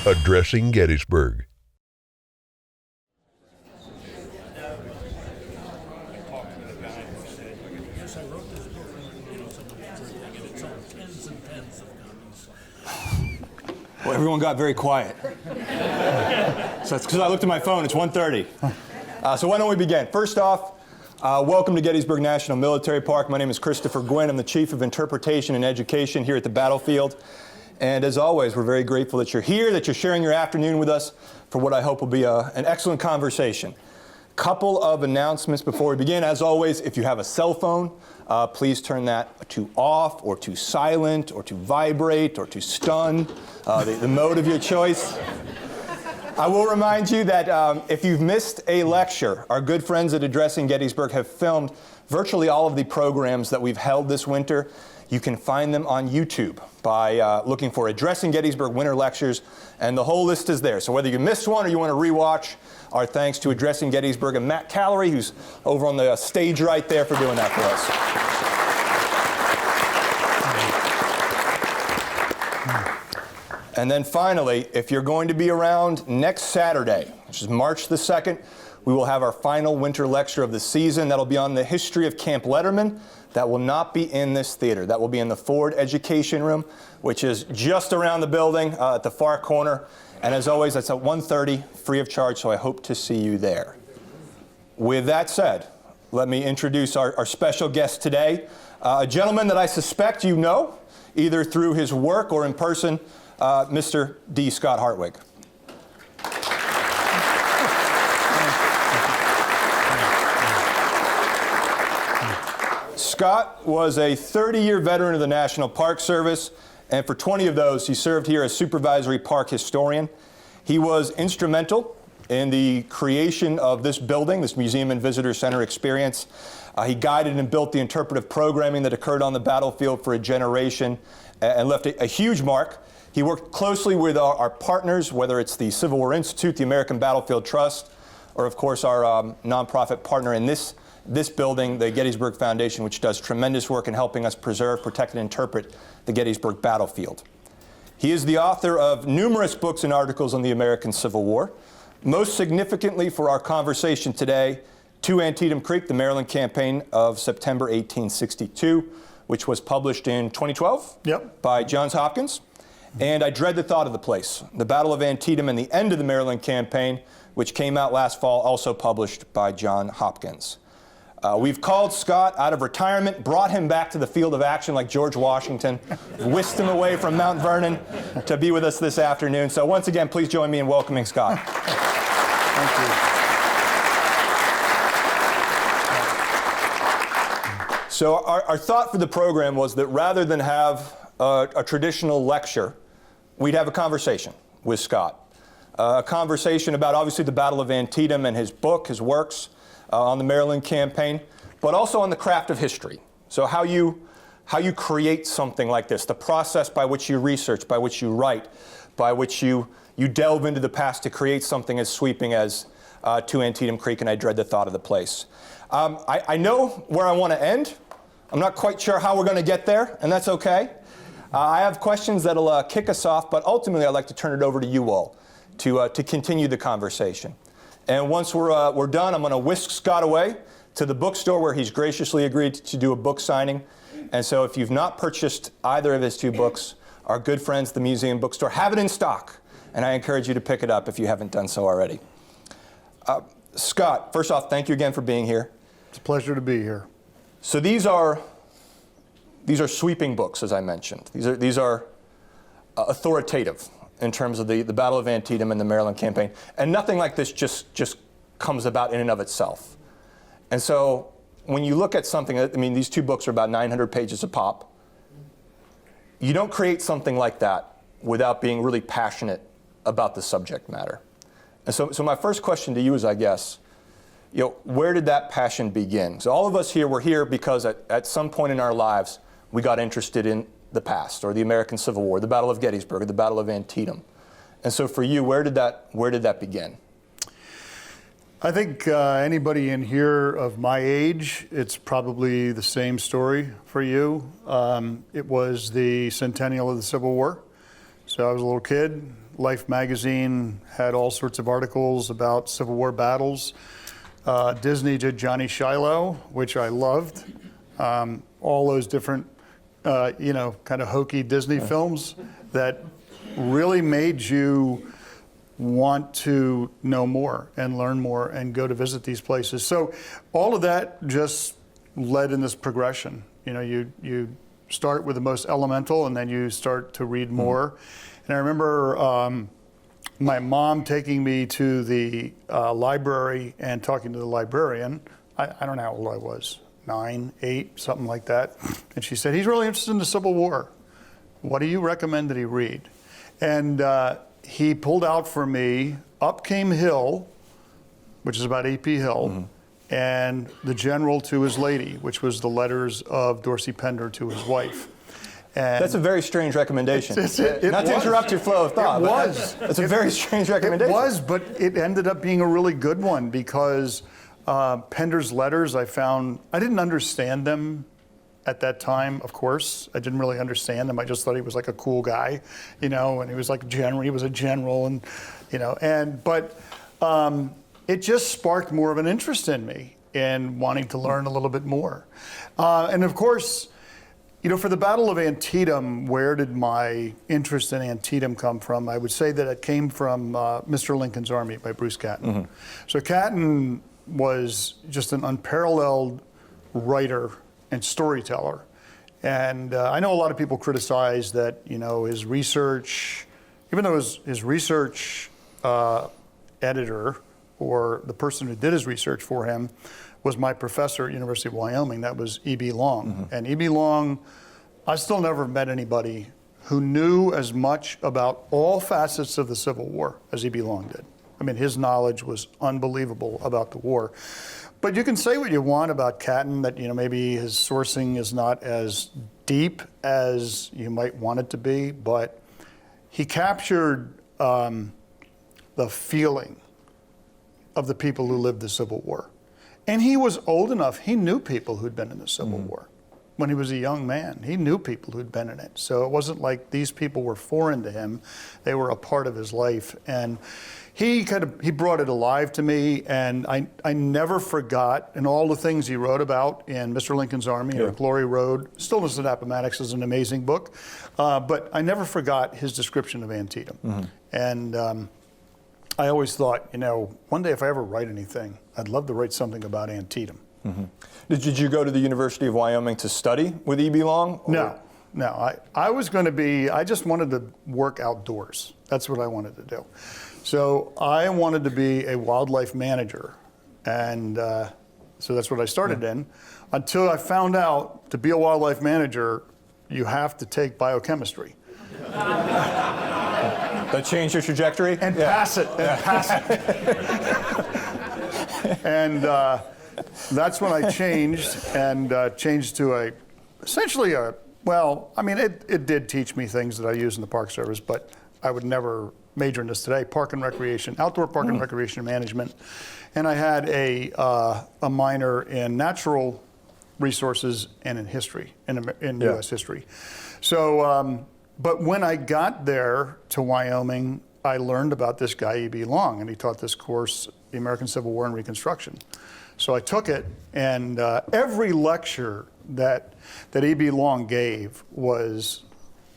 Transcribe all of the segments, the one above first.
Addressing Gettysburg. Well, everyone got very quiet. So it's because I looked at my phone. It's 1:30. So why don't we begin? First off, welcome to Gettysburg National Military Park. My name is Christopher Gwynn. I'm the Chief of Interpretation and Education here at the battlefield. And as always, we're very grateful that you're here, that you're sharing your afternoon with us for what I hope will be an excellent conversation. Couple of announcements before we begin. As always, if you have a cell phone, please turn that to off or to silent or to vibrate or to stun, the mode of your choice. I will remind you that if you've missed a lecture, our good friends at Addressing Gettysburg have filmed virtually all of the programs that we've held this winter. You can find them on YouTube by looking for Addressing Gettysburg Winter Lectures, and the whole list is there. So whether you missed one or you want to rewatch, our thanks to Addressing Gettysburg and Matt Callery, who's over on the stage right there, for doing that for us. And then finally, if you're going to be around next Saturday, which is March the 2nd, we will have our final winter lecture of the season. That'll be on the history of Camp Letterman. That will not be in this theater. That will be in the Ford Education Room, which is just around the building at the far corner. And as always, that's at 1:30, free of charge, so I hope to see you there. With that said, let me introduce our special guest today, a gentleman that I suspect you know, either through his work or in person, Mr. D. Scott Hartwig. Scott was a 30-year veteran of the National Park Service, and for 20 of those, he served here as supervisory park historian. He was instrumental in the creation of this building, this Museum and Visitor Center experience. He guided and built the interpretive programming that occurred on the battlefield for a generation and left a huge mark. He worked closely with our partners, whether it's the Civil War Institute, the American Battlefield Trust, or of course our nonprofit partner in this building, the Gettysburg Foundation, which does tremendous work in helping us preserve, protect, and interpret the Gettysburg battlefield. He is the author of numerous books and articles on the American Civil War. Most significantly for our conversation today, To Antietam Creek, the Maryland Campaign of September 1862, which was published in 2012 by Johns Hopkins. And I Dread the Thought of the Place, the Battle of Antietam and the End of the Maryland Campaign, which came out last fall, also published by Johns Hopkins. We've called Scott out of retirement, brought him back to the field of action like George Washington, whisked him away from Mount Vernon to be with us this afternoon. So once again, please join me in welcoming Scott. Thank you. So our thought for the program was that rather than have a traditional lecture, we'd have a conversation with Scott. A conversation about obviously the Battle of Antietam and his book, his works, on the Maryland Campaign, but also on the craft of history. So how you create something like this, the process by which you research, by which you write, by which you delve into the past to create something as sweeping as To Antietam Creek and I Dread the Thought of the Place. I know where I want to end. I'm not quite sure how we're going to get there, and that's okay. I have questions that'll kick us off, but ultimately I'd like to turn it over to you all to continue the conversation. And once we're done, I'm going to whisk Scott away to the bookstore where he's graciously agreed to do a book signing. And so if you've not purchased either of his two books, our good friends, the Museum Bookstore, have it in stock. And I encourage you to pick it up if you haven't done so already. Scott, first off, thank you again for being here. It's a pleasure to be here. So these are sweeping books, as I mentioned. These are authoritative in terms of the Battle of Antietam and the Maryland Campaign. And nothing like this just comes about in and of itself. And so when you look at something, I mean, these two books are about 900 pages a pop. You don't create something like that without being really passionate about the subject matter. And so my first question to you is, I guess, where did that passion begin? So all of us here, we're here because at some point in our lives, we got interested in the past, or the American Civil War, the Battle of Gettysburg, or the Battle of Antietam. And so for you, where did that begin? I think anybody in here of my age, it's probably the same story for you. It was the centennial of the Civil War. So I was a little kid, Life magazine had all sorts of articles about Civil War battles. Disney did Johnny Shiloh, which I loved. All those different, kind of hokey Disney films that really made you want to know more and learn more and go to visit these places. So all of that just led in this progression. You start with the most elemental, and then you start to read more. And I remember my mom taking me to the library and talking to the librarian. I don't know how old I was, 9, 8, something like that. And she said, he's really interested in the Civil War. What do you recommend that he read? And he pulled out for me Up Came Hill, which is about A.P. Hill, and The General to His Lady, which was the letters of Dorsey Pender to his wife. And that's a very strange recommendation. Not to interrupt your flow of thought. It was. That's a very strange recommendation. It was, but it ended up being a really good one because Pender's letters, I didn't understand them at that time, of course. I didn't really understand him. I just thought he was like a cool guy, and he was like general. He was a general, but it just sparked more of an interest in me in wanting to learn a little bit more. And of course, for the Battle of Antietam, where did my interest in Antietam come from? I would say that it came from Mr. Lincoln's Army by Bruce Catton. So Catton was just an unparalleled writer and storyteller. And I know a lot of people criticize that, his research, even though his research editor or the person who did his research for him was my professor at University of Wyoming, that was E.B. Long. And E.B. Long, I still never met anybody who knew as much about all facets of the Civil War as E.B. Long did. I mean, his knowledge was unbelievable about the war. But you can say what you want about Catton, that maybe his sourcing is not as deep as you might want it to be, but he captured the feeling of the people who lived the Civil War. And he was old enough, he knew people who'd been in the Civil War. When he was a young man, he knew people who'd been in it. So it wasn't like these people were foreign to him, they were a part of his life. And he brought it alive to me, and I never forgot, and all the things he wrote about in Mr. Lincoln's Army or Glory Road. Stillness and Appomattox is an amazing book, but I never forgot his description of Antietam. And I always thought, one day if I ever write anything, I'd love to write something about Antietam. Did you go to the University of Wyoming to study with E.B. Long? Or? No. I just wanted to work outdoors. That's what I wanted to do. So I wanted to be a wildlife manager. And so that's what I started in, until I found out to be a wildlife manager, you have to take biochemistry. That changed your trajectory? And pass it. And that's when I changed, and changed to essentially it did teach me things that I use in the Park Service, but I would never major in this today. Park and recreation, outdoor park and recreation management. And I had a minor in natural resources and in history, in U.S. history. So, but when I got there to Wyoming, I learned about this guy, E.B. Long, and he taught this course, The American Civil War and Reconstruction. So I took it, and every lecture that E.B. Long gave was,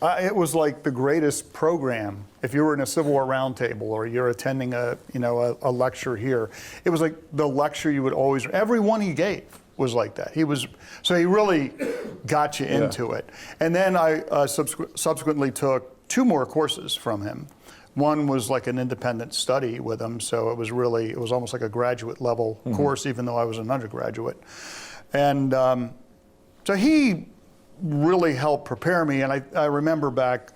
it was like the greatest program. If you were in a Civil War roundtable or you're attending a lecture here, it was like the lecture you would always, every one he gave was like that. So he really got you into it. And then I subsequently took 2 more courses from him. One was like an independent study with him, so it was almost like a graduate level course, even though I was an undergraduate. And so he really helped prepare me, and I remember back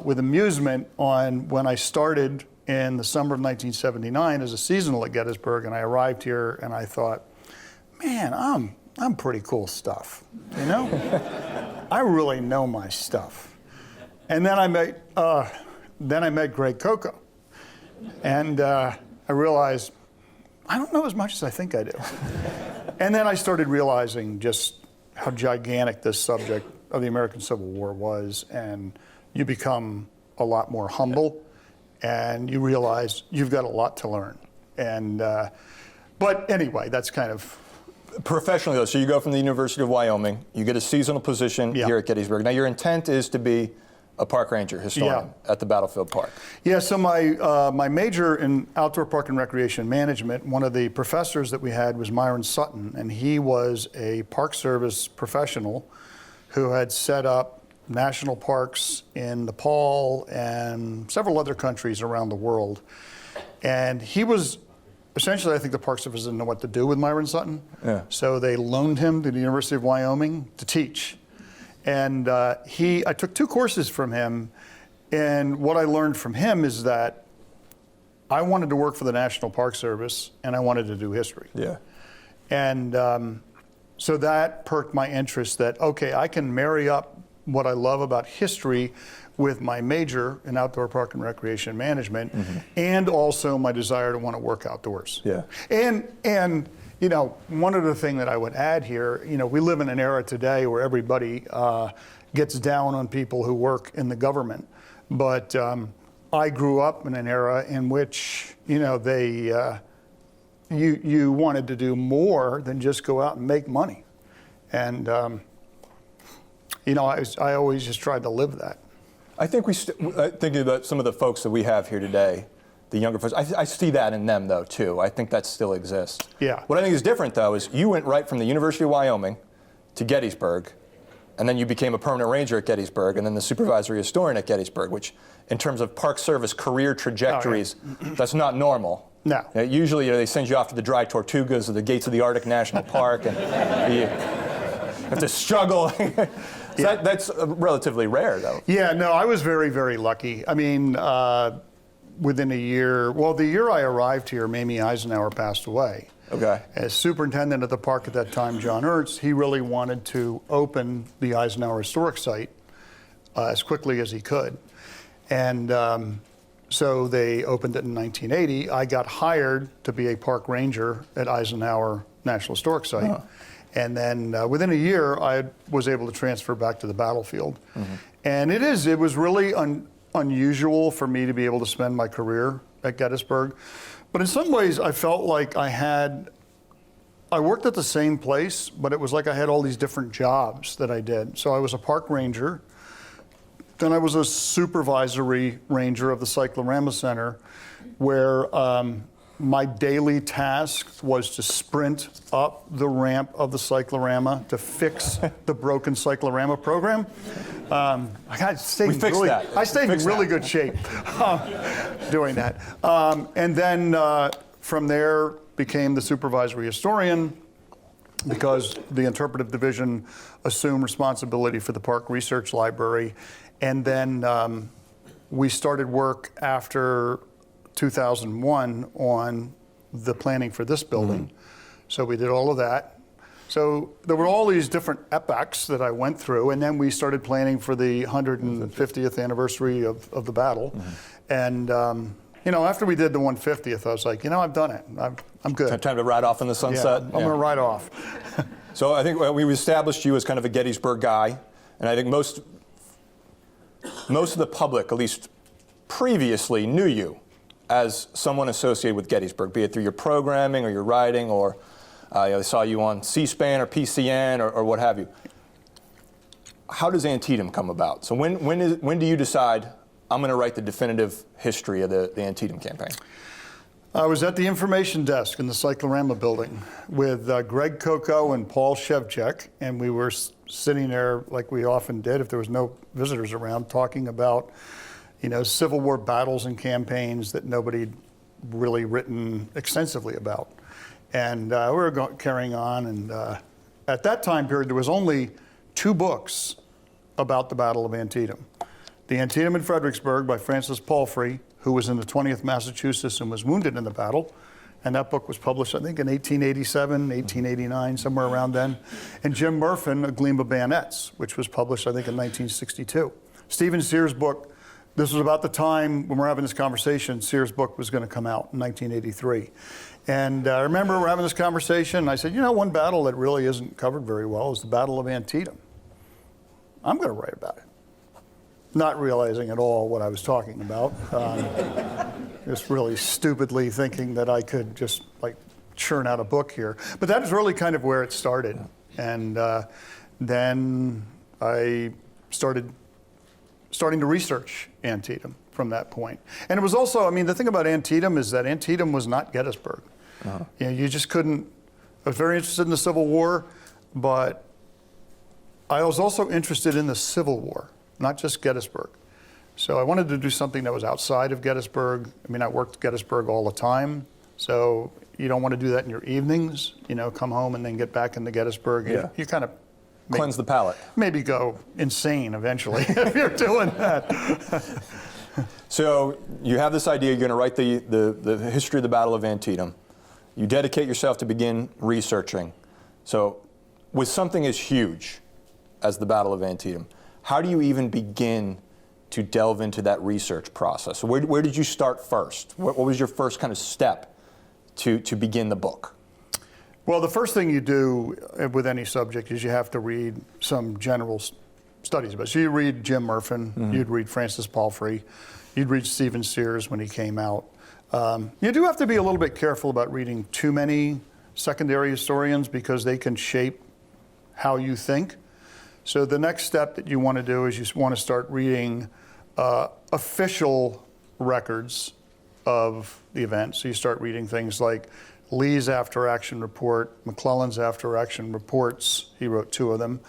with amusement on when I started in the summer of 1979 as a seasonal at Gettysburg, and I arrived here and I thought, man, I'm pretty cool stuff, I really know my stuff. And then I met Greg Coco, and I realized I don't know as much as I think I do. And then I started realizing just how gigantic this subject of the American Civil War was, and you become a lot more humble and you realize you've got a lot to learn. And but anyway, that's kind of professionally though. So you go from the University of Wyoming, you get a seasonal position here at Gettysburg. Now your intent is to be a park ranger historian at the battlefield park. Yeah, so my major in outdoor park and recreation management, one of the professors that we had was Myron Sutton, and he was a Park Service professional who had set up national parks in Nepal and several other countries around the world. And he was, essentially, I think the Park Service didn't know what to do with Myron Sutton, so they loaned him to the University of Wyoming to teach. And I took 2 courses from him, and what I learned from him is that I wanted to work for the National Park Service, and I wanted to do history. Yeah. And so that perked my interest that, okay, I can marry up what I love about history with my major in outdoor park and recreation management, and also my desire to want to work outdoors. Yeah. And you know, one other thing that I would add here, you know, we live in an era today where everybody gets down on people who work in the government. But I grew up in an era in which, you know, you wanted to do more than just go out and make money. And, you know, I always just tried to live that. I think thinking about some of the folks that we have here today, the younger folks, I see that in them, though, too. I think that still exists. Yeah. What I think is different, though, is you went right from the University of Wyoming to Gettysburg, and then you became a permanent ranger at Gettysburg, and then the supervisory historian at Gettysburg, which, in terms of Park Service career trajectories, that's not normal. No. Usually, you know, they send you off to the dry Tortugas or the gates of the Arctic National Park, and you have to struggle. That's relatively rare, though. Yeah, no, I was very, very lucky. I mean, within a year, well, the year I arrived here, Mamie Eisenhower passed away. Okay. As superintendent of the park at that time, John Ertz, he really wanted to open the Eisenhower Historic Site as quickly as he could. And so they opened it in 1980. I got hired to be a park ranger at Eisenhower National Historic Site. Uh-huh. And then within a year, I was able to transfer back to the battlefield. And it was really unusual for me to be able to spend my career at Gettysburg. But in some ways, I felt like I worked at the same place, but it was like I had all these different jobs that I did. So I was a park ranger, then I was a supervisory ranger of the Cyclorama Center, where my daily task was to sprint up the ramp of the cyclorama to fix the broken cyclorama program. I stayed in really good shape doing that. And then from there became the supervisory historian, because the interpretive division assumed responsibility for the Park Research Library. And then we started work after 2001 on the planning for this building. So we did all of that. So there were all these different epochs that I went through, and then we started planning for the 150th anniversary of the battle. And you know, after we did the 150th, I was like, you know, I've done it. I'm good. Time to ride off in the sunset? Yeah, I'm going to ride off. So I think we established you as kind of a Gettysburg guy, and I think most of the public, at least previously, knew you as someone associated with Gettysburg, be it through your programming or your writing, or they saw you on C-SPAN or PCN or what have you. How does Antietam come about? So when do you decide, I'm going to write the definitive history of the Antietam campaign? I was at the information desk in the Cyclorama building with Greg Coco and Paul Shevchek, and we were sitting there like we often did if there was no visitors around, talking about, you know, Civil War battles and campaigns that nobody had really written extensively about. And we were carrying on, and at that time period, there was only 2 books about the Battle of Antietam. The Antietam and Fredericksburg by Francis Palfrey, who was in the 20th Massachusetts and was wounded in the battle. And that book was published, I think, in 1887, 1889, somewhere around then. And Jim Murfin, A Gleam of Bayonets, which was published, I think, in 1962. Stephen Sears' book, this was about the time when we're having this conversation, Sears' book was going to come out in 1983. And I remember we're having this conversation, and I said, you know, one battle that really isn't covered very well is the Battle of Antietam. I'm going to write about it. not realizing at all what I was talking about. Just really stupidly thinking that I could just like churn out a book here. But that is really kind of where it started. And then I starting to research Antietam from that point. And it was also, I mean, the thing about Antietam is that Antietam was not Gettysburg. You know, you just couldn't, I was very interested in the Civil War, but I was also interested in the Civil War, not just Gettysburg. So I wanted to do something that was outside of Gettysburg. I mean, I worked Gettysburg all the time, so you don't want to do that in your evenings, you know, come home and then get back into Gettysburg. Yeah. You kind of Cleanse the palate. maybe go insane eventually if you're doing that. So you have this idea, you're going to write the history of the Battle of Antietam. You dedicate yourself to begin researching. So with something as huge as the Battle of Antietam, how do you even begin to delve into that research process? So where did you start first? What was your first kind of step to begin the book? Well, the first thing you do with any subject is you have to read some general studies about it. So you read Jim Murfin, you'd read Francis Palfrey, you'd read Stephen Sears when he came out. You do have to be a little bit careful about reading too many secondary historians because they can shape how you think. So the next step that you want to do is you want to start reading official records of the event. So you start reading things like Lee's after-action report, McClellan's after-action reports. He wrote 2 of them.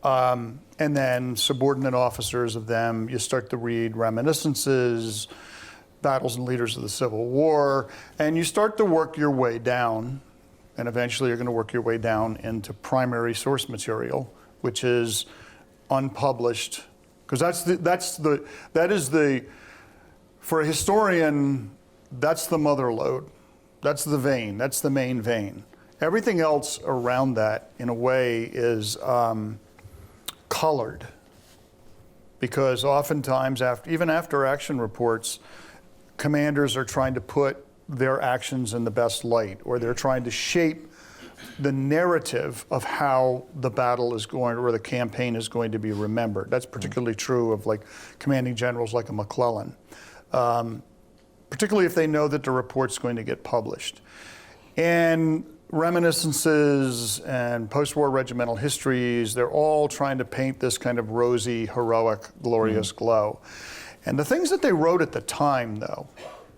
And then subordinate officers of them. You start to read reminiscences, battles and leaders of the Civil War, and you start to work your way down, and eventually you're going to work your way down into primary source material, which is unpublished, because that is the for a historian, that's the mother lode, that's the vein, that's the main vein. Everything else around that, in a way, is colored, because oftentimes, even after action reports, commanders are trying to put their actions in the best light, or they're trying to shape the narrative of how the battle is going, or the campaign is going to be remembered. That's particularly true of like commanding generals like a McClellan, particularly if they know that the report's going to get published. And reminiscences and post-war regimental histories, they're all trying to paint this kind of rosy, heroic, glorious glow. And the things that they wrote at the time, though,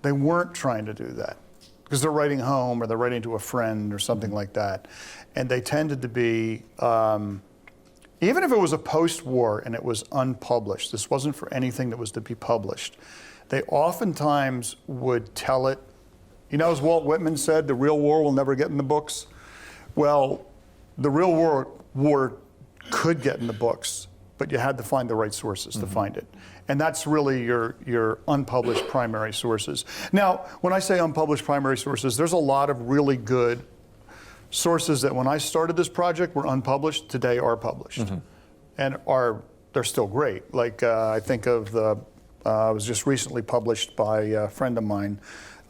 they weren't trying to do that because they're writing home or they're writing to a friend or something like that. And they tended to be, even if it was a post-war and it was unpublished, this wasn't for anything that was to be published, they oftentimes would tell it. You know, as Walt Whitman said, the real war will never get in the books. Well, the real war could get in the books, but you had to find the right sources to find it. And that's really your unpublished primary sources. Now, when I say unpublished primary sources, there's a lot of really good sources that when I started this project were unpublished, today are published. And they're still great. Like I think of it was just recently published by a friend of mine,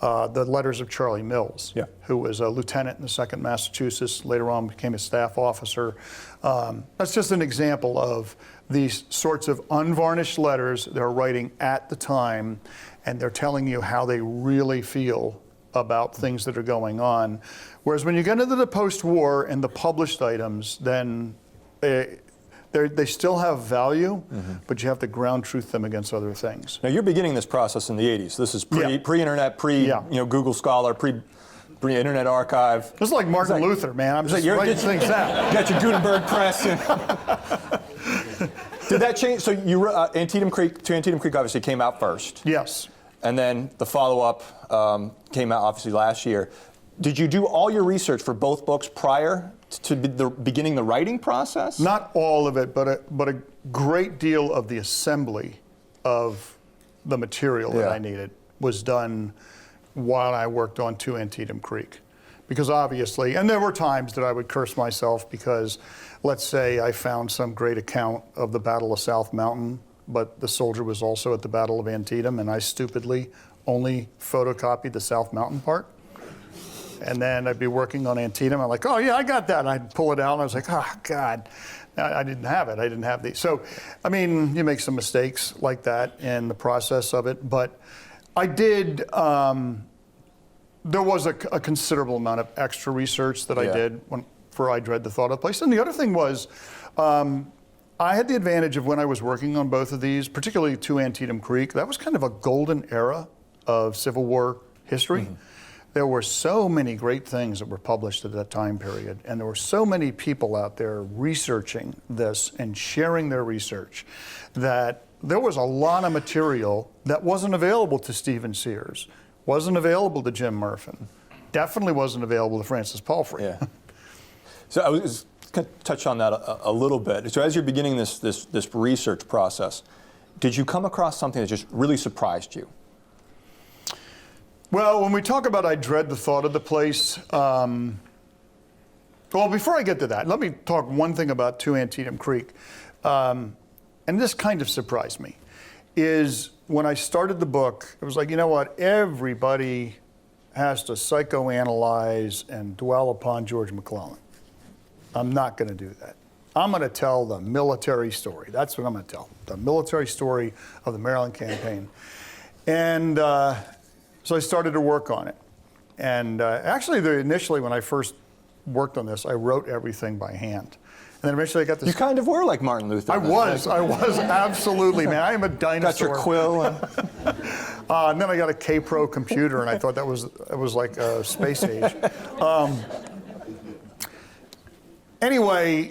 the letters of Charlie Mills, who was a lieutenant in the 2nd Massachusetts, later on became a staff officer. That's just an example of these sorts of unvarnished letters they're writing at the time, and they're telling you how they really feel about things that are going on. Whereas when you get into the post-war and the published items, then they still have value, but you have to ground truth them against other things. Now you're beginning this process in the 80s. This is pre-internet, Google Scholar, pre-internet archive. This is like Martin Luther, man. I'm just writing things out. You got your Gutenberg press. Did that change? So you Antietam Creek obviously came out first. Yes. And then the follow-up came out obviously last year. Did you do all your research for both books prior to beginning the writing process? Not all of it, but a great deal of the assembly of the material that I needed was done while I worked on To Antietam Creek. Because obviously, and there were times that I would curse myself because, let's say I found some great account of the Battle of South Mountain, but the soldier was also at the Battle of Antietam, and I stupidly only photocopied the South Mountain part. And then I'd be working on Antietam. I'm like, oh yeah, I got that. And I'd pull it out and I was like, oh God, I didn't have it. I didn't have these. So, I mean, you make some mistakes like that in the process of it. But I did, there was a considerable amount of extra research that I did for I Dread the Thought of the Place. And the other thing was, I had the advantage of when I was working on both of these, particularly to Antietam Creek, that was kind of a golden era of Civil War history. Mm-hmm. There were so many great things that were published at that time period, and there were so many people out there researching this and sharing their research that there was a lot of material that wasn't available to Stephen Sears, wasn't available to Jim Murfin, definitely wasn't available to Francis Palfrey. Yeah. So I was going to touch on that a little bit. So as you're beginning this research process, did you come across something that just really surprised you? Well, when we talk about I Dread the Thought of the Place, well, before I get to that, let me talk one thing about To Antietam Creek. And this kind of surprised me, is when I started the book, it was like, you know what, everybody has to psychoanalyze and dwell upon George McClellan. I'm not going to do that. I'm going to tell the military story. That's what I'm going to tell, the military story of the Maryland campaign. And so I started to work on it. And actually, initially, when I first worked on this, I wrote everything by hand. And then eventually I got this. You kind of were like Martin Luther. I was absolutely, man. I am a dinosaur. Got your quill. And then I got a K-Pro computer, and I thought it was like a space age. Anyway,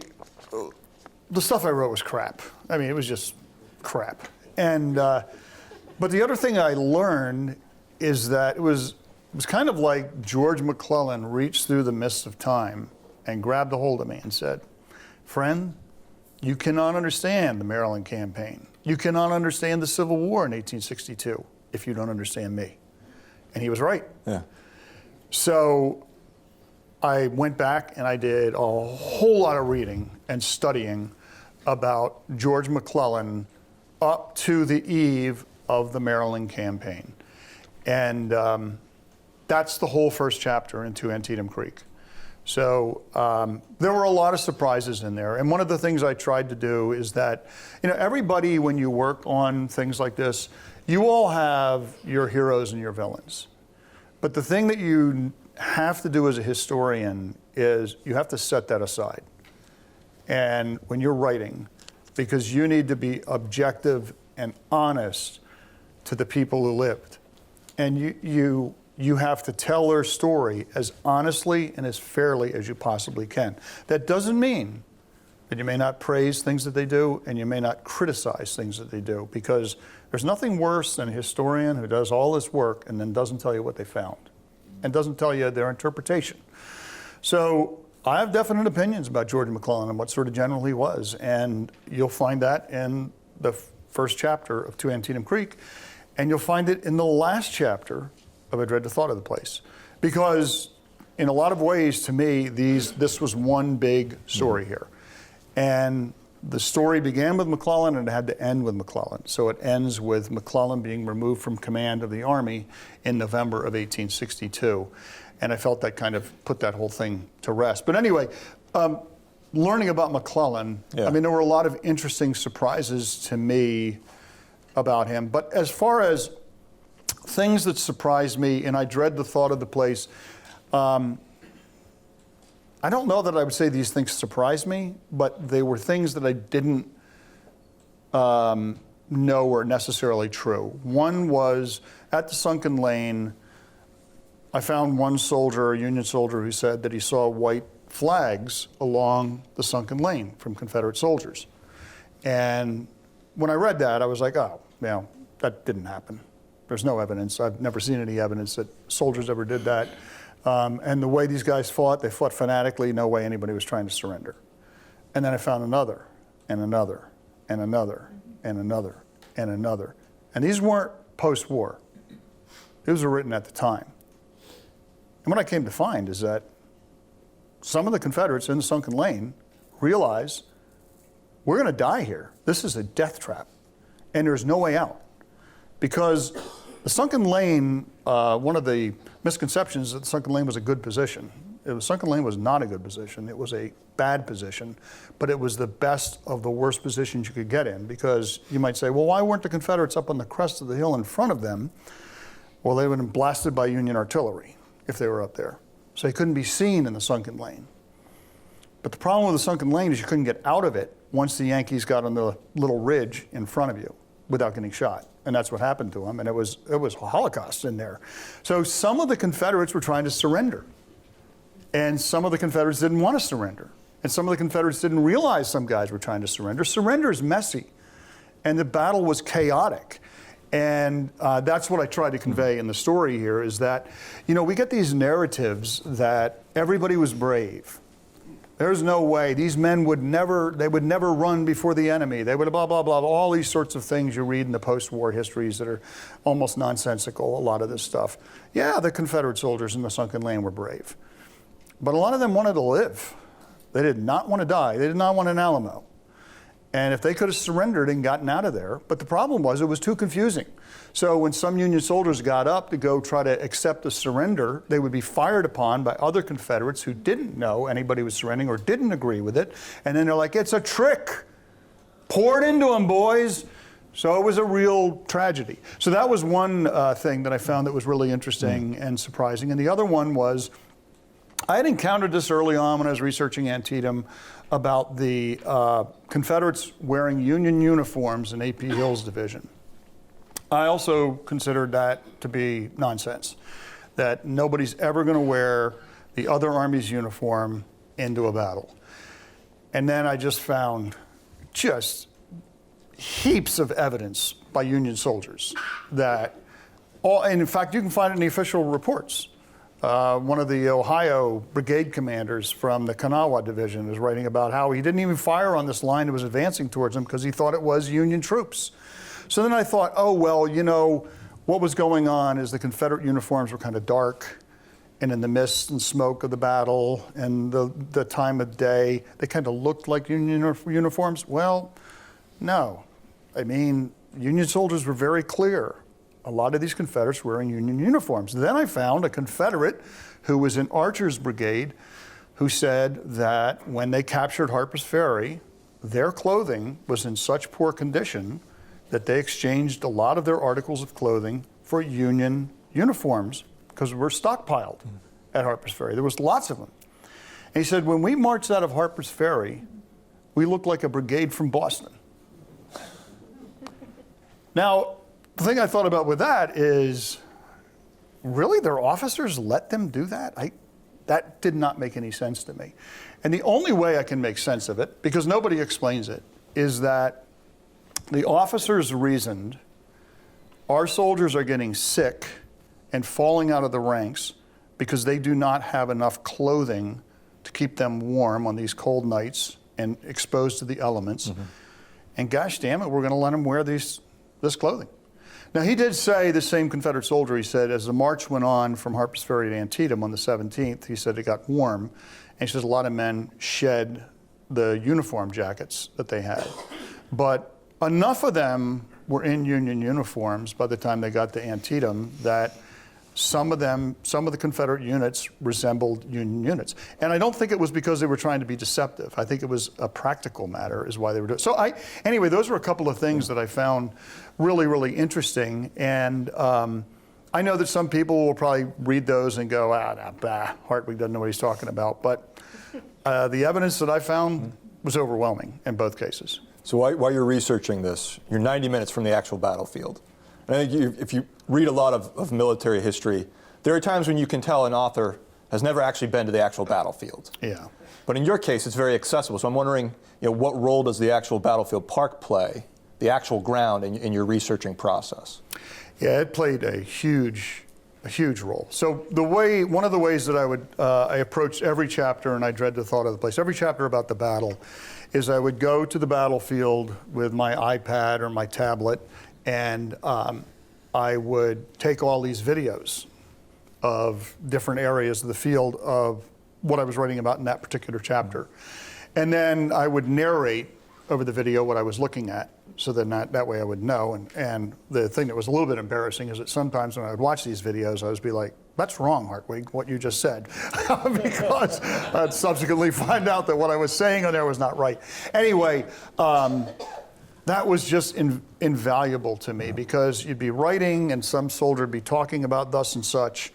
the stuff I wrote was crap. I mean, it was just crap. And but the other thing I learned is that it was kind of like George McClellan reached through the mists of time and grabbed a hold of me and said, friend, you cannot understand the Maryland campaign. You cannot understand the Civil War in 1862 if you don't understand me. And he was right. Yeah. So I went back and I did a whole lot of reading and studying about George McClellan up to the eve of the Maryland campaign. And that's the whole first chapter into Antietam Creek. So there were a lot of surprises in there. And one of the things I tried to do is that, you know, everybody, when you work on things like this, you all have your heroes and your villains. But the thing that you have to do as a historian is you have to set that aside. And when you're writing, because you need to be objective and honest to the people who lived. And you have to tell their story as honestly and as fairly as you possibly can. That doesn't mean that you may not praise things that they do and you may not criticize things that they do, because there's nothing worse than a historian who does all this work and then doesn't tell you what they found and doesn't tell you their interpretation. So I have definite opinions about George McClellan and what sort of general he was, and you'll find that in the first chapter of To Antietam Creek, and you'll find it in the last chapter of I Dread the Thought of the Place. Because in a lot of ways, to me, this was one big story here. And the story began with McClellan and it had to end with McClellan. So it ends with McClellan being removed from command of the Army in November of 1862. And I felt that kind of put that whole thing to rest. But anyway, learning about McClellan, I mean, there were a lot of interesting surprises to me about him. But as far as things that surprised me, and I Dread the Thought of the Place, I don't know that I would say these things surprised me, but they were things that I didn't know were necessarily true. One was, at the Sunken Lane, I found one soldier, a Union soldier, who said that he saw white flags along the Sunken Lane from Confederate soldiers. And when I read that, I was like, oh, that didn't happen. There's no evidence. I've never seen any evidence that soldiers ever did that. And the way these guys fought, they fought fanatically. No way anybody was trying to surrender. And then I found another, and another, and another, and another, and another. And these weren't post-war. These were written at the time. And what I came to find is that some of the Confederates in the Sunken Lane realized, we're going to die here. This is a death trap. And there's no way out. Because the The sunken lane, one of the misconceptions is that the sunken lane was a good position. Sunken lane was not a good position. It was a bad position, but it was the best of the worst positions you could get in, because you might say, well, why weren't the Confederates up on the crest of the hill in front of them? Well, they would have been blasted by Union artillery if they were up there. So they couldn't be seen in the sunken lane. But the problem with the sunken lane is you couldn't get out of it once the Yankees got on the little ridge in front of you without getting shot. And that's what happened to them. And it was a Holocaust in there. So some of the Confederates were trying to surrender. And some of the Confederates didn't want to surrender. And some of the Confederates didn't realize some guys were trying to surrender. Surrender is messy. And the battle was chaotic. And that's what I try to convey in the story here, is that, you know, we get these narratives that everybody was brave. There's no way. These men would never run before the enemy. They would blah, blah, blah, all these sorts of things you read in the post-war histories that are almost nonsensical, a lot of this stuff. Yeah, the Confederate soldiers in the sunken lane were brave. But a lot of them wanted to live. They did not want to die. They did not want an Alamo. And if they could have surrendered and gotten out of there, but the problem was it was too confusing. So when some Union soldiers got up to go try to accept the surrender, they would be fired upon by other Confederates who didn't know anybody was surrendering or didn't agree with it. And then they're like, it's a trick. Pour it into them, boys. So it was a real tragedy. So that was one thing that I found that was really interesting and surprising. And the other one was, I had encountered this early on when I was researching Antietam about the Confederates wearing Union uniforms in A.P. Hill's division. I also considered that to be nonsense, that nobody's ever going to wear the other Army's uniform into a battle. And then I just found just heaps of evidence by Union soldiers that, and in fact, you can find it in the official reports. One of the Ohio brigade commanders from the Kanawha division is writing about how he didn't even fire on this line that was advancing towards him because he thought it was Union troops. So then I thought, oh, well, you know, what was going on is the Confederate uniforms were kind of dark, and in the mist and smoke of the battle and the time of day, they kind of looked like Union uniforms. Well, no. I mean, Union soldiers were very clear. A lot of these Confederates were wearing Union uniforms. Then I found a Confederate who was in Archer's brigade who said that when they captured Harper's Ferry, their clothing was in such poor condition that they exchanged a lot of their articles of clothing for Union uniforms because we were stockpiled at Harper's Ferry. There was lots of them. And he said, when we marched out of Harper's Ferry, we looked like a brigade from Boston. Now, the thing I thought about with that is, really, their officers let them do that? That did not make any sense to me. And the only way I can make sense of it, because nobody explains it, is that the officers reasoned, our soldiers are getting sick and falling out of the ranks because they do not have enough clothing to keep them warm on these cold nights and exposed to the elements. And gosh damn it, we're going to let them wear this clothing. Now, he did say, the same Confederate soldier, he said, as the march went on from Harper's Ferry to Antietam on the 17th, he said it got warm. And he says a lot of men shed the uniform jackets that they had. But enough of them were in Union uniforms by the time they got to Antietam that some of the Confederate units resembled Union units. And I don't think it was because they were trying to be deceptive. I think it was a practical matter is why they were doing it. So anyway, those were a couple of things that I found really, really interesting. And I know that some people will probably read those and go, Hartwig doesn't know what he's talking about. But the evidence that I found was overwhelming in both cases. So while you're researching this, you're 90 minutes from the actual battlefield. And I think if you read a lot of military history, there are times when you can tell an author has never actually been to the actual battlefield. Yeah. But in your case, it's very accessible. So I'm wondering, what role does the actual battlefield park play, the actual ground, in your researching process? Yeah, it played a huge role. So one of the ways that I approached every chapter, and I dread the thought of the place, every chapter about the battle, is I would go to the battlefield with my iPad or my tablet, and I would take all these videos of different areas of the field of what I was writing about in that particular chapter. And then I would narrate over the video what I was looking at. so then that way I would know. And the thing that was a little bit embarrassing is that sometimes when I would watch these videos, I would be like, that's wrong, Hartwig, what you just said. Because I'd subsequently find out that what I was saying on there was not right. Anyway, that was just invaluable to me, because you'd be writing and some soldier would be talking about thus and such.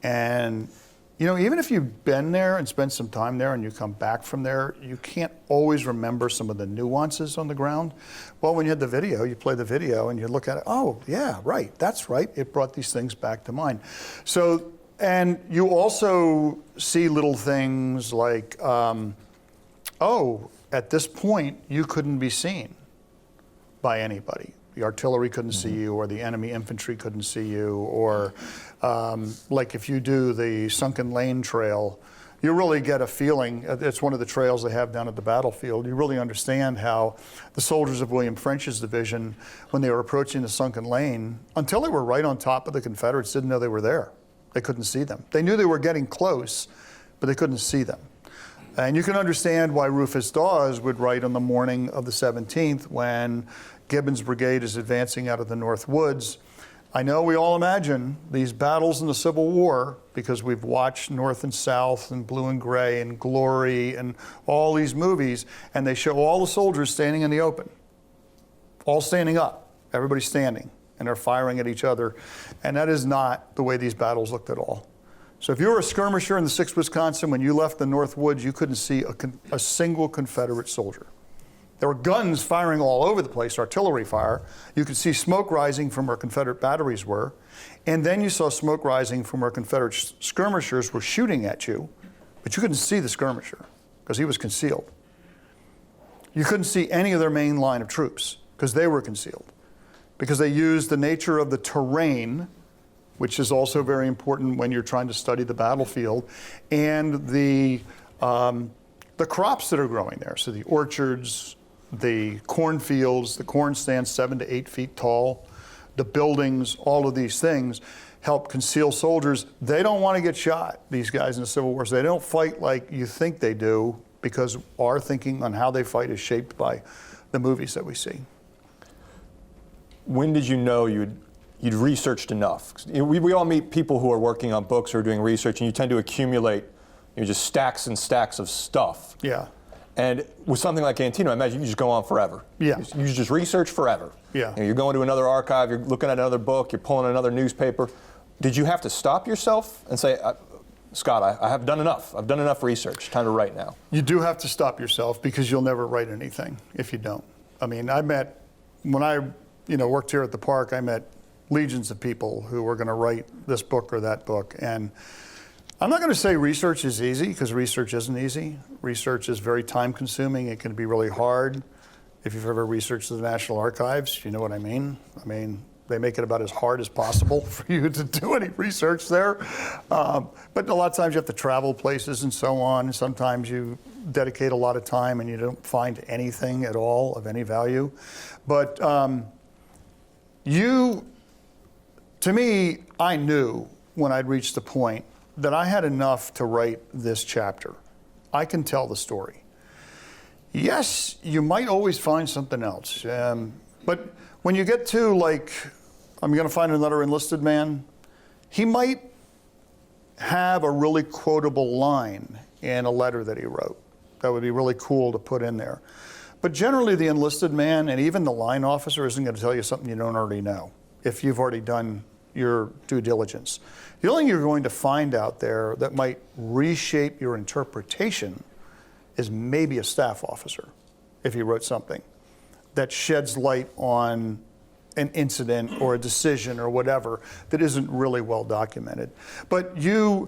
And you know, even if you've been there and spent some time there and you come back from there, you can't always remember some of the nuances on the ground. Well, when you had the video, you play the video and you look at it, oh, yeah, right, that's right. It brought these things back to mind. So, and you also see little things like, oh, at this point, you couldn't be seen by anybody. The artillery couldn't see you, or the enemy infantry couldn't see you, or like if you do the Sunken Lane Trail, you really get a feeling, it's one of the trails they have down at the battlefield, you really understand how the soldiers of William French's division, when they were approaching the Sunken Lane, until they were right on top of the Confederates, didn't know they were there. They couldn't see them. They knew they were getting close, but they couldn't see them. And you can understand why Rufus Dawes would write on the morning of the 17th when Gibbon's brigade is advancing out of the North Woods. I know we all imagine these battles in the Civil War, because we've watched North and South and Blue and Gray and Glory and all these movies, and they show all the soldiers standing in the open, all standing up, everybody standing, and they're firing at each other. And that is not the way these battles looked at all. So if you were a skirmisher in the 6th Wisconsin, when you left the North Woods, you couldn't see a single Confederate soldier. There were guns firing all over the place, artillery fire. You could see smoke rising from where Confederate batteries were. And then you saw smoke rising from where Confederate skirmishers were shooting at you, but you couldn't see the skirmisher because he was concealed. You couldn't see any of their main line of troops because they were concealed, because they used the nature of the terrain, which is also very important when you're trying to study the battlefield, and the crops that are growing there. So the orchards, the cornfields, the corn stands 7 to 8 feet tall, the buildings, all of these things help conceal soldiers. They don't want to get shot, these guys in the Civil War. So they don't fight like you think they do, because our thinking on how they fight is shaped by the movies that we see. When did you know you'd researched enough? We all meet people who are working on books or doing research, and you tend to accumulate just stacks and stacks of stuff. Yeah. And with something like Antietam, I imagine you just go on forever. Yeah. You just research forever. Yeah. You're going to another archive, you're looking at another book, you're pulling another newspaper. Did you have to stop yourself and say, Scott, I have done enough. I've done enough research. Time to write now. You do have to stop yourself, because you'll never write anything if you don't. I mean, when I worked here at the park, I met legions of people who were going to write this book or that book. And I'm not going to say research is easy, because research isn't easy. Research is very time consuming. It can be really hard. If you've ever researched the National Archives, you know what I mean. I mean, they make it about as hard as possible for you to do any research there. But a lot of times you have to travel places and so on. Sometimes you dedicate a lot of time and you don't find anything at all of any value. But to me, I knew when I'd reached the point that I had enough to write this chapter. I can tell the story. Yes, you might always find something else. But when you get to, like, I'm going to find another enlisted man, he might have a really quotable line in a letter that he wrote. That would be really cool to put in there. But generally, the enlisted man and even the line officer isn't going to tell you something you don't already know if you've already done your due diligence. The only thing you're going to find out there that might reshape your interpretation is maybe a staff officer, if he wrote something that sheds light on an incident or a decision or whatever that isn't really well documented. But it's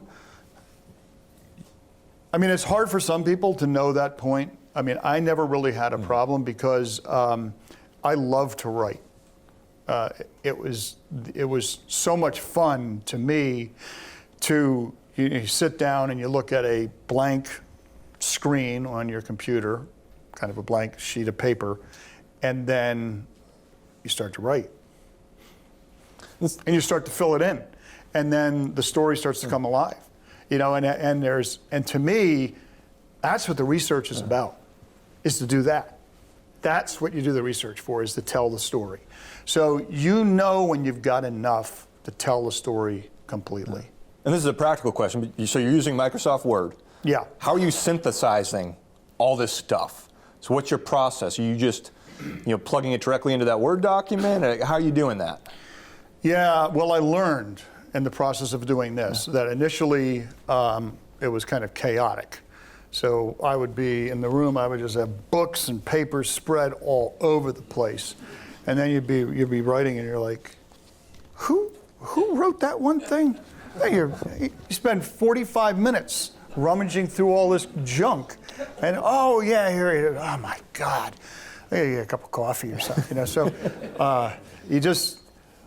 hard for some people to know that point. I mean, I never really had a problem, because I love to write. It was so much fun to me to you sit down and you look at a blank screen on your computer, kind of a blank sheet of paper, and then you start to write. And you start to fill it in. And then the story starts to come alive. And to me, that's what the research is about, is to do that. that's what you do the research for, is to tell the story. So you know when you've got enough to tell the story completely. And this is a practical question. So you're using Microsoft Word. Yeah. How are you synthesizing all this stuff? So what's your process? Are you just plugging it directly into that Word document? How are you doing that? Yeah, well, I learned in the process of doing this that initially it was kind of chaotic. So I would be in the room, I would just have books and papers spread all over the place. And then you'd be writing and you're like, who wrote that one thing? You spend 45 minutes rummaging through all this junk. And oh yeah, here it is. Oh my God. I gotta get a cup of coffee or something. So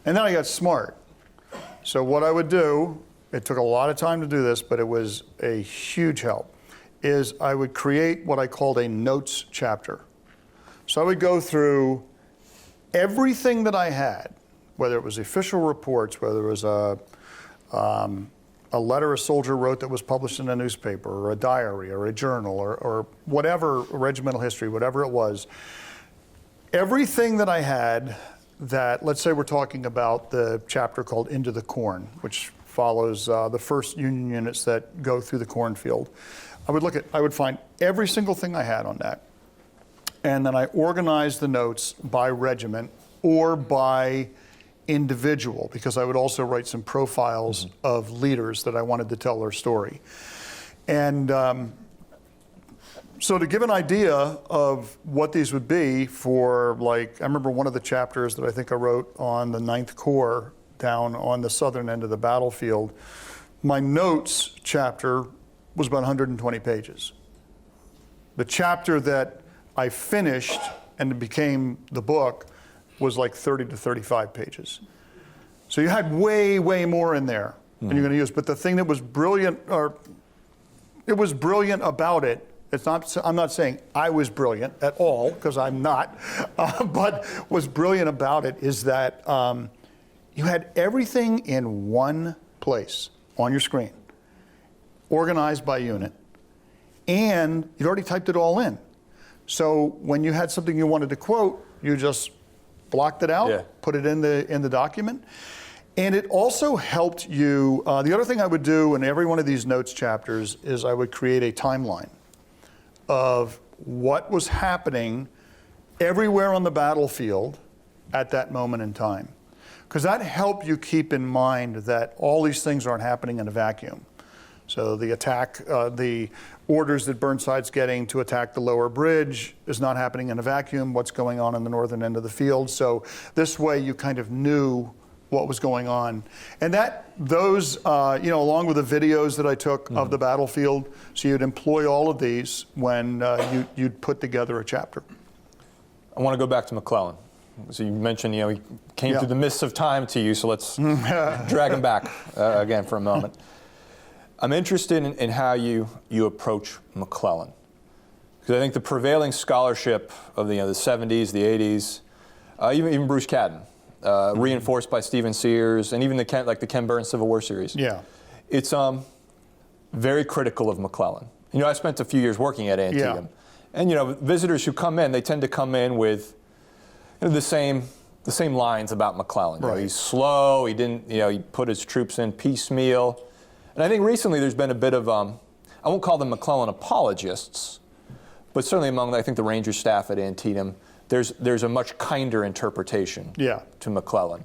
and then I got smart. So what I would do, it took a lot of time to do this, but it was a huge help, is I would create what I called a notes chapter. So I would go through everything that I had, whether it was official reports, whether it was a letter a soldier wrote that was published in a newspaper, or a diary, or a journal, or whatever, regimental history, whatever it was. Everything that I had that, let's say we're talking about the chapter called Into the Corn, which follows the first Union units that go through the cornfield. I would find every single thing I had on that. And then I organized the notes by regiment or by individual, because I would also write some profiles of leaders that I wanted to tell their story. And so to give an idea of what these would be for, like, I remember one of the chapters that I think I wrote on the 9th Corps down on the southern end of the battlefield. My notes chapter was about 120 pages. The chapter that I finished and it became the book was like 30 to 35 pages. So you had way, way more in there than you're going to use. But the thing that was brilliant, it was brilliant about it. I'm not saying I was brilliant at all, because I'm not. But what's brilliant about it is that you had everything in one place on your screen, organized by unit, and you'd already typed it all in. So when you had something you wanted to quote, you just blocked it out, put it in the document. And it also helped you, the other thing I would do in every one of these notes chapters is I would create a timeline of what was happening everywhere on the battlefield at that moment in time. Because that helped you keep in mind that all these things aren't happening in a vacuum. So the attack, the orders that Burnside's getting to attack the lower bridge is not happening in a vacuum. What's going on in the northern end of the field? So this way you kind of knew what was going on. And those, along with the videos that I took of the battlefield, so you'd employ all of these when you'd put together a chapter. I want to go back to McClellan. So you mentioned, he came through the mists of time to you, so let's drag him back again for a moment. I'm interested in how you approach McClellan, because I think the prevailing scholarship of the 70s, the 80s, even Bruce Cadden, reinforced by Stephen Sears, and even the Ken Burns Civil War series. Yeah, it's very critical of McClellan. I spent a few years working at Antietam, and visitors who come in, they tend to come in with the same lines about McClellan. Right. He's slow. He didn't. He put his troops in piecemeal. And I think recently there's been a bit of, I won't call them McClellan apologists, but certainly among, I think, the Ranger staff at Antietam, there's a much kinder interpretation to McClellan.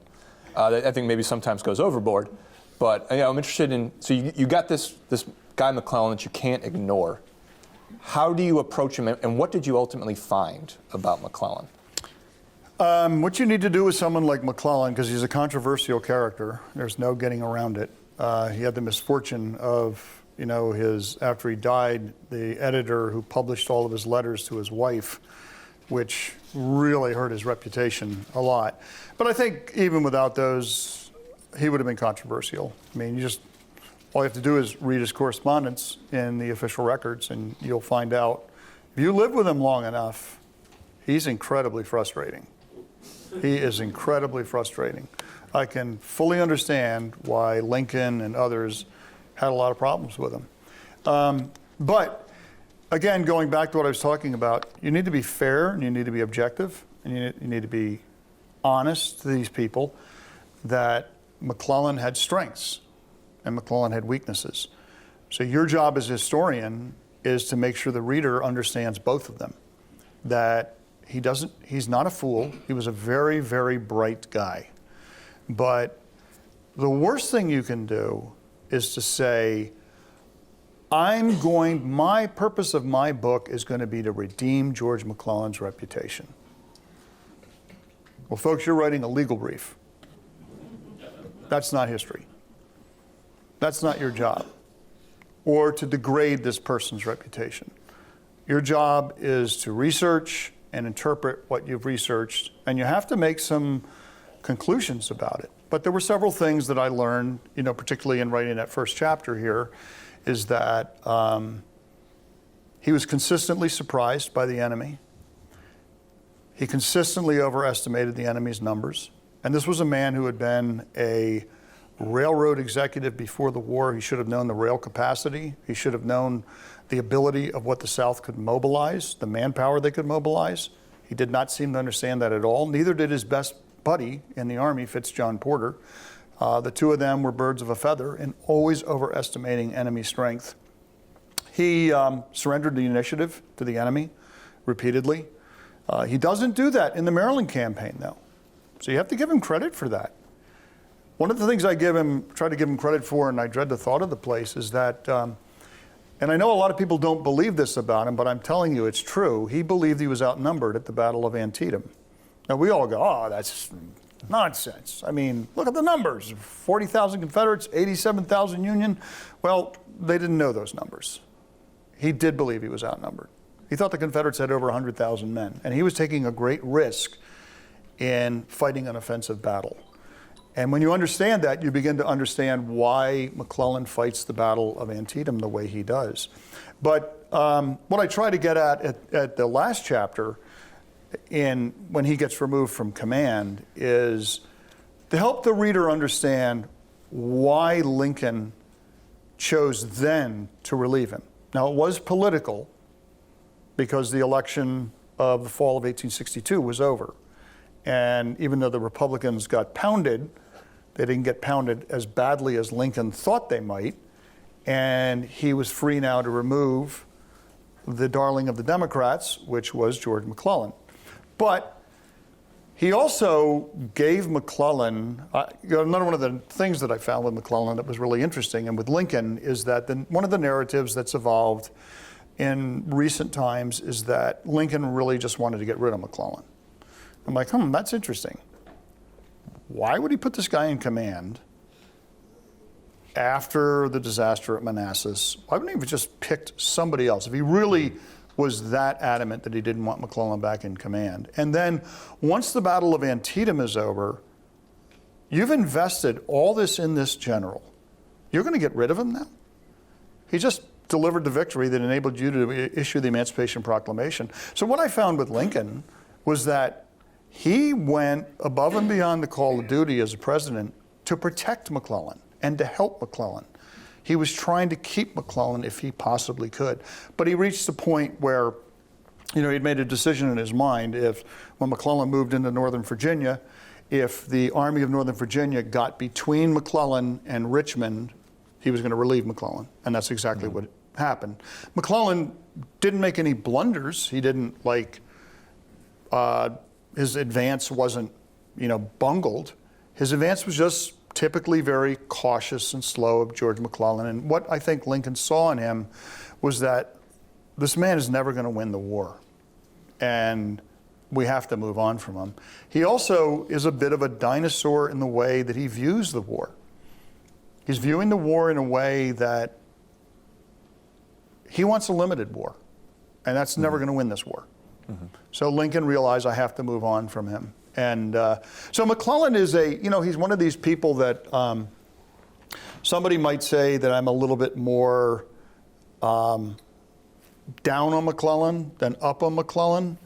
That I think maybe sometimes goes overboard, but I'm interested in, so you got this guy McClellan that you can't ignore. How do you approach him, and what did you ultimately find about McClellan? What you need to do with someone like McClellan, because he's a controversial character, there's no getting around it. He had the misfortune of, after he died, the editor who published all of his letters to his wife, which really hurt his reputation a lot. But I think even without those, he would have been controversial. I mean, all you have to do is read his correspondence in the official records, and you'll find out, if you live with him long enough, he's incredibly frustrating. He is incredibly frustrating. I can fully understand why Lincoln and others had a lot of problems with him. But again, going back to what I was talking about, you need to be fair and you need to be objective and you need to be honest to these people that McClellan had strengths and McClellan had weaknesses. So your job as a historian is to make sure the reader understands both of them. That he's not a fool. He was a very, very bright guy. But the worst thing you can do is to say, my purpose of my book is going to be to redeem George McClellan's reputation. Well, folks, you're writing a legal brief. That's not history. That's not your job. Or to degrade this person's reputation. Your job is to research and interpret what you've researched, and you have to make some conclusions about it. But there were several things that I learned, particularly in writing that first chapter here, is that he was consistently surprised by the enemy. He consistently overestimated the enemy's numbers. And this was a man who had been a railroad executive before the war. He should have known the rail capacity. He should have known the ability of what the South could mobilize, the manpower they could mobilize. He did not seem to understand that at all. Neither did his best buddy in the Army, John Porter. The two of them were birds of a feather and always overestimating enemy strength. He surrendered the initiative to the enemy repeatedly. He doesn't do that in the Maryland campaign, though. So you have to give him credit for that. One of the things I try to give him credit for, and I dread the thought of the place, is that, and I know a lot of people don't believe this about him, but I'm telling you it's true. He believed he was outnumbered at the Battle of Antietam. Now we all go, oh, that's nonsense. I mean, look at the numbers, 40,000 Confederates, 87,000 Union. Well, they didn't know those numbers. He did believe he was outnumbered. He thought the Confederates had over 100,000 men, and he was taking a great risk in fighting an offensive battle. And when you understand that, you begin to understand why McClellan fights the Battle of Antietam the way he does. But what I try to get at the last chapter, when he gets removed from command, is to help the reader understand why Lincoln chose then to relieve him. Now, it was political because the election of the fall of 1862 was over. And even though the Republicans got pounded, they didn't get pounded as badly as Lincoln thought they might. And he was free now to remove the darling of the Democrats, which was George McClellan. But he also gave McClellan, another one of the things that I found with McClellan that was really interesting and with Lincoln is that one of the narratives that's evolved in recent times is that Lincoln really just wanted to get rid of McClellan. I'm like, that's interesting. Why would he put this guy in command after the disaster at Manassas? Why wouldn't he have just picked somebody else if he really was that adamant that he didn't want McClellan back in command? And then once the Battle of Antietam is over, you've invested all this in this general. You're going to get rid of him now? He just delivered the victory that enabled you to issue the Emancipation Proclamation. So what I found with Lincoln was that he went above and beyond the call of duty as a president to protect McClellan and to help McClellan. He was trying to keep McClellan if he possibly could. But he reached the point where, he'd made a decision in his mind when McClellan moved into Northern Virginia, if the Army of Northern Virginia got between McClellan and Richmond, he was going to relieve McClellan. And that's exactly what happened. McClellan didn't make any blunders. He didn't his advance wasn't, bungled. His advance was just typically very cautious and slow of George McClellan. And what I think Lincoln saw in him was that this man is never going to win the war. And we have to move on from him. He also is a bit of a dinosaur in the way that he views the war. He's viewing the war in a way that he wants a limited war. And that's never going to win this war. So Lincoln realized I have to move on from him. And so McClellan is he's one of these people that somebody might say that I'm a little bit more down on McClellan than up on McClellan.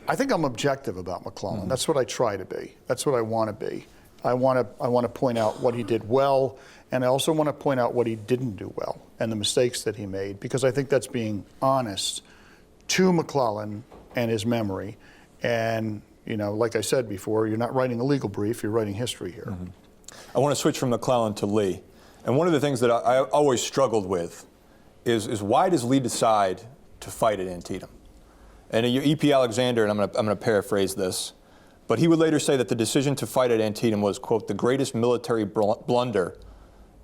I think I'm objective about McClellan. That's what I try to be. That's what I want to be. I want to point out what he did well, and I also want to point out what he didn't do well and the mistakes that he made, because I think that's being honest to McClellan and his memory. And, you know, like I said before, you're not writing a legal brief, you're writing history here. Mm-hmm. I want to switch from McClellan to Lee. And one of the things that I always struggled with is why does Lee decide to fight at Antietam? And E.P. Alexander, and I'm going to paraphrase this, but he would later say that the decision to fight at Antietam was, quote, the greatest military blunder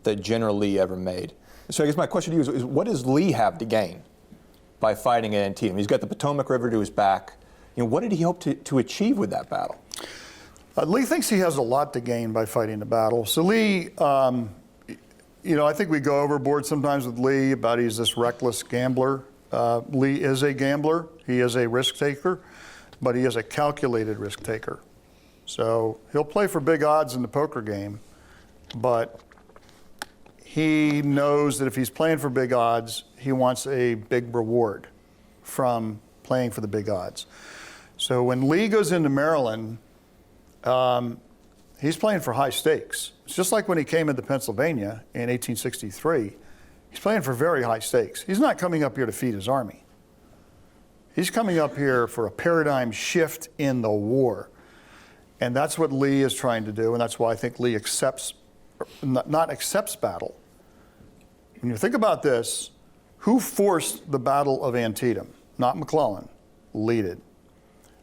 that General Lee ever made. So I guess my question to you is what does Lee have to gain by fighting at Antietam? He's got the Potomac River to his back. You know, what did he hope to achieve with that battle? Lee thinks he has a lot to gain by fighting the battle. So Lee, you know, I think we go overboard sometimes with Lee about he's this reckless gambler. Lee is a gambler. He is a risk taker, but he is a calculated risk taker. So he'll play for big odds in the poker game, but he knows that if he's playing for big odds, he wants a big reward from playing for the big odds. So when Lee goes into Maryland, he's playing for high stakes. It's just like when he came into Pennsylvania in 1863. He's playing for very high stakes. He's not coming up here to feed his army. He's coming up here for a paradigm shift in the war. And that's what Lee is trying to do, and that's why I think Lee not accepts battle. When you think about this, who forced the Battle of Antietam? Not McClellan. Lee did.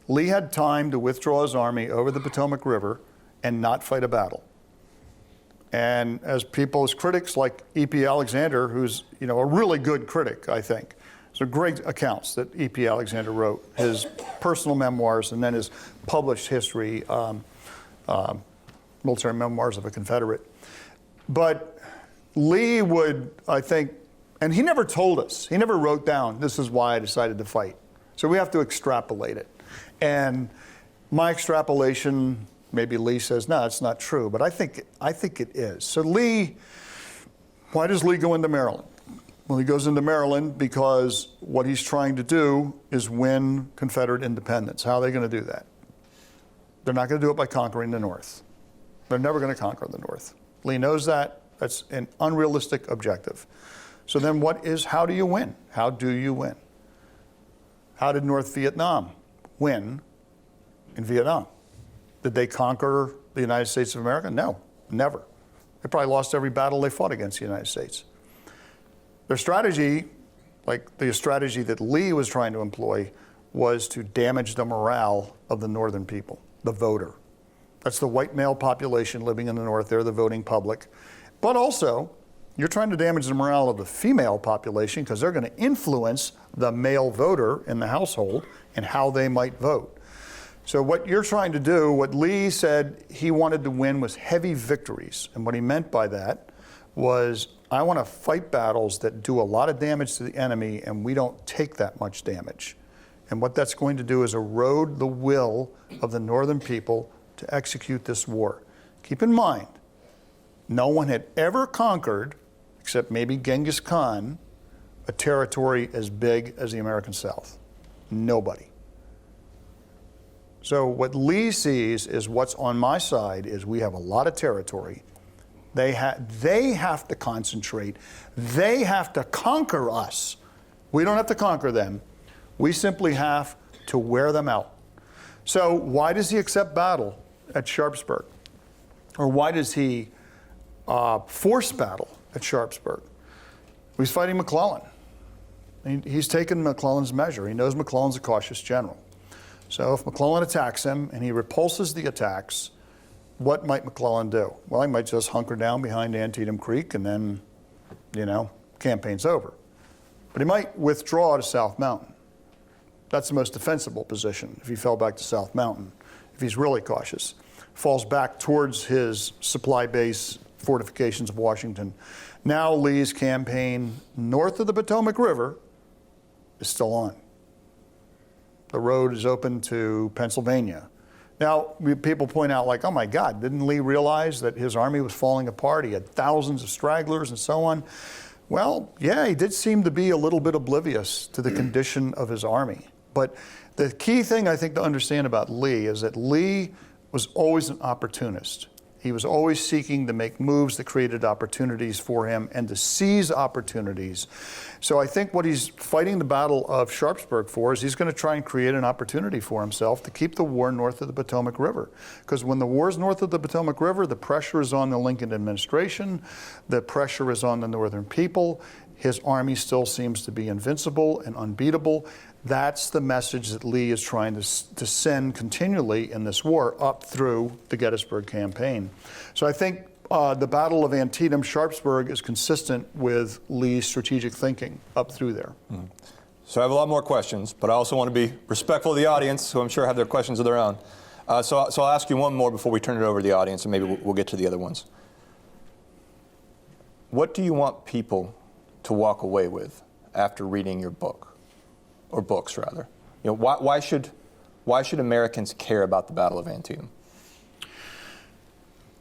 Lee had time to withdraw his army over the Potomac River and not fight a battle. And as critics like E.P. Alexander, who's, you know, a really good critic, I think. So great accounts that E.P. Alexander wrote, his personal memoirs and then his published history, military memoirs of a Confederate. But Lee would, I think, and he never told us, he never wrote down, this is why I decided to fight. So we have to extrapolate it. And my extrapolation, maybe Lee says, no, it's not true, but I think it is. So Lee, why does Lee go into Maryland? Well, he goes into Maryland because what he's trying to do is win Confederate independence. How are they going to do that? They're not going to do it by conquering the North. They're never going to conquer the North. Lee knows that. That's an unrealistic objective. So then how do you win? How do you win? How did North Vietnam win in Vietnam? Did they conquer the United States of America? No, never. They probably lost every battle they fought against the United States. Their strategy, like the strategy that Lee was trying to employ, was to damage the morale of the northern people, the voter. That's the white male population living in the North. They're the voting public. But also, you're trying to damage the morale of the female population because they're going to influence the male voter in the household and how they might vote. So what you're trying to do, what Lee said he wanted to win was heavy victories. And what he meant by that was, I want to fight battles that do a lot of damage to the enemy and we don't take that much damage. And what that's going to do is erode the will of the northern people to execute this war. Keep in mind, no one had ever conquered, except maybe Genghis Khan, a territory as big as the American South. Nobody. So what Lee sees is what's on my side is we have a lot of territory. They have to concentrate. They have to conquer us. We don't have to conquer them. We simply have to wear them out. So why does he accept battle at Sharpsburg? Or why does he force battle at Sharpsburg? He's fighting McClellan. He's taken McClellan's measure. He knows McClellan's a cautious general. So if McClellan attacks him and he repulses the attacks, what might McClellan do? Well, he might just hunker down behind Antietam Creek and then, campaign's over. But he might withdraw to South Mountain. That's the most defensible position if he fell back to South Mountain, if he's really cautious. Falls back towards his supply base, fortifications of Washington. Now Lee's campaign north of the Potomac River is still on. The road is open to Pennsylvania. Now, people point out like, oh my God, didn't Lee realize that his army was falling apart? He had thousands of stragglers and so on. Well, yeah, he did seem to be a little bit oblivious to the condition of his army. But the key thing I think to understand about Lee is that Lee was always an opportunist. He was always seeking to make moves that created opportunities for him and to seize opportunities. So I think what he's fighting the Battle of Sharpsburg for is he's going to try and create an opportunity for himself to keep the war north of the Potomac River. Because when the war's north of the Potomac River, the pressure is on the Lincoln administration, the pressure is on the northern people. His army still seems to be invincible and unbeatable. That's the message that Lee is trying to send continually in this war up through the Gettysburg campaign. So I think the Battle of Antietam, Sharpsburg is consistent with Lee's strategic thinking up through there. Mm-hmm. So I have a lot more questions, but I also want to be respectful of the audience, who I'm sure have their questions of their own. So I'll ask you one more before we turn it over to the audience, and maybe we'll get to the other ones. What do you want people to walk away with after reading your book? Or books, rather. You know, why should Americans care about the Battle of Antietam?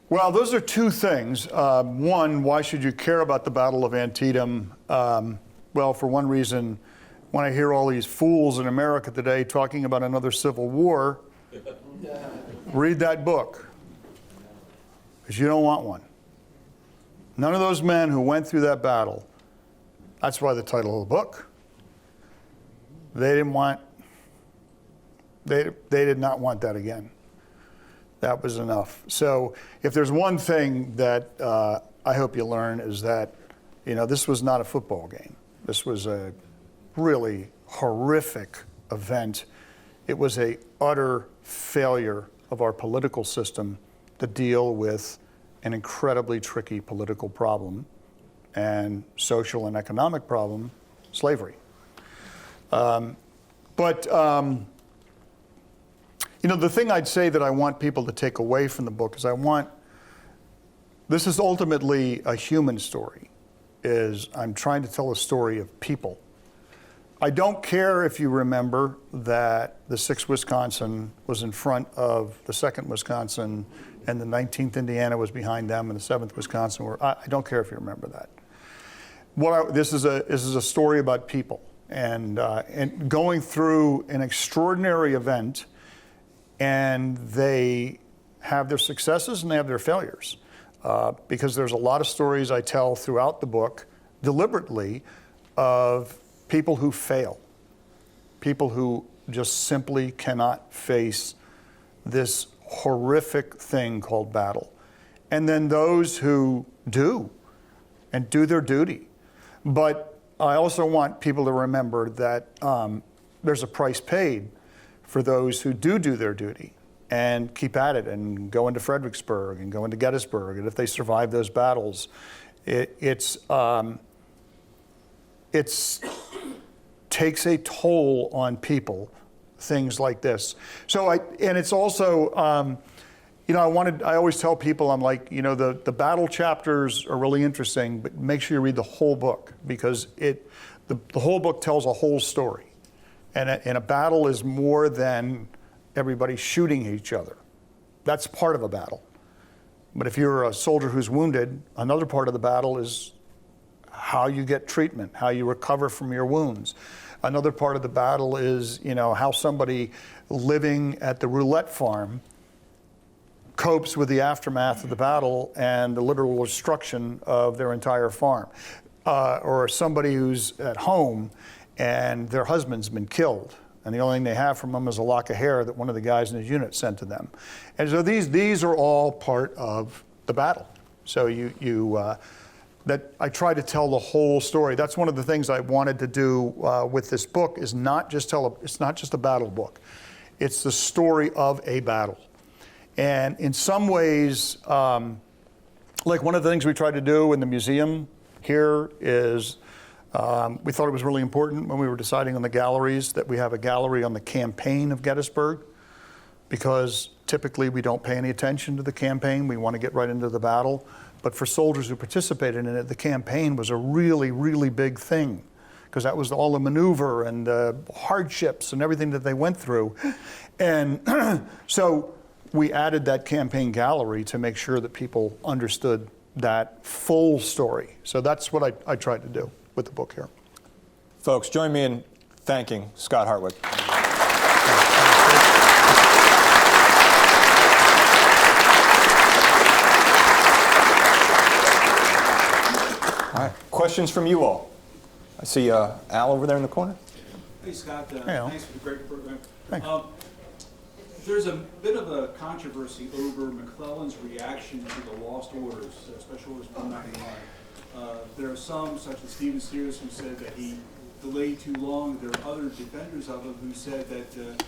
Well, those are two things. One, why should you care about the Battle of Antietam? Well, for one reason, when I hear all these fools in America today talking about another civil war, read that book, because you don't want one. None of those men who went through that battle, that's why the title of the book. They did not want that again. That was enough. So if there's one thing that I hope you learn is that, you know, this was not a football game. This was a really horrific event. It was an utter failure of our political system to deal with an incredibly tricky political problem and social and economic problem, slavery. You know, the thing I'd say that I want people to take away from the book is this is ultimately a human story, I'm trying to tell a story of people. I don't care if you remember that the 6th Wisconsin was in front of the 2nd Wisconsin and the 19th Indiana was behind them and the 7th Wisconsin were, I don't care if you remember that. This is a story about people. And going through an extraordinary event, and they have their successes and they have their failures. Because there's a lot of stories I tell throughout the book, deliberately, of people who fail. People who just simply cannot face this horrific thing called battle. And then those who do, and do their duty. But I also want people to remember that there's a price paid for those who do their duty and keep at it and go into Fredericksburg and go into Gettysburg. And if they survive those battles, it takes a toll on people, things like this. So and it's also, you know, I always tell people, I'm like, you know, the battle chapters are really interesting, but make sure you read the whole book, because the whole book tells a whole story. And a battle is more than everybody shooting each other. That's part of a battle. But if you're a soldier who's wounded, another part of the battle is how you get treatment, how you recover from your wounds. Another part of the battle is, you know, how somebody living at the roulette farm copes with the aftermath of the battle and the literal destruction of their entire farm. Or somebody who's at home and their husband's been killed, and the only thing they have from them is a lock of hair that one of the guys in his unit sent to them. And so these are all part of the battle. So that I try to tell the whole story. That's one of the things I wanted to do with this book, is not just it's not just a battle book. It's the story of a battle. And in some ways, like one of the things we tried to do in the museum here is, we thought it was really important when we were deciding on the galleries that we have a gallery on the campaign of Gettysburg, because typically we don't pay any attention to the campaign. We want to get right into the battle. But for soldiers who participated in it, the campaign was a really, really big thing, because that was all the maneuver and the hardships and everything that they went through. And so we added that campaign gallery to make sure that people understood that full story. So that's what I tried to do with the book here. Folks, join me in thanking Scott Hartwig. questions from you all? I see Al over there in the corner. Hey, Scott. Al. Thanks for the great program. Thanks. There's a bit of a controversy over McClellan's reaction to the lost orders, Special Orders 191. There are some, such as Stephen Sears, who said that he delayed too long. There are other defenders of him who said that,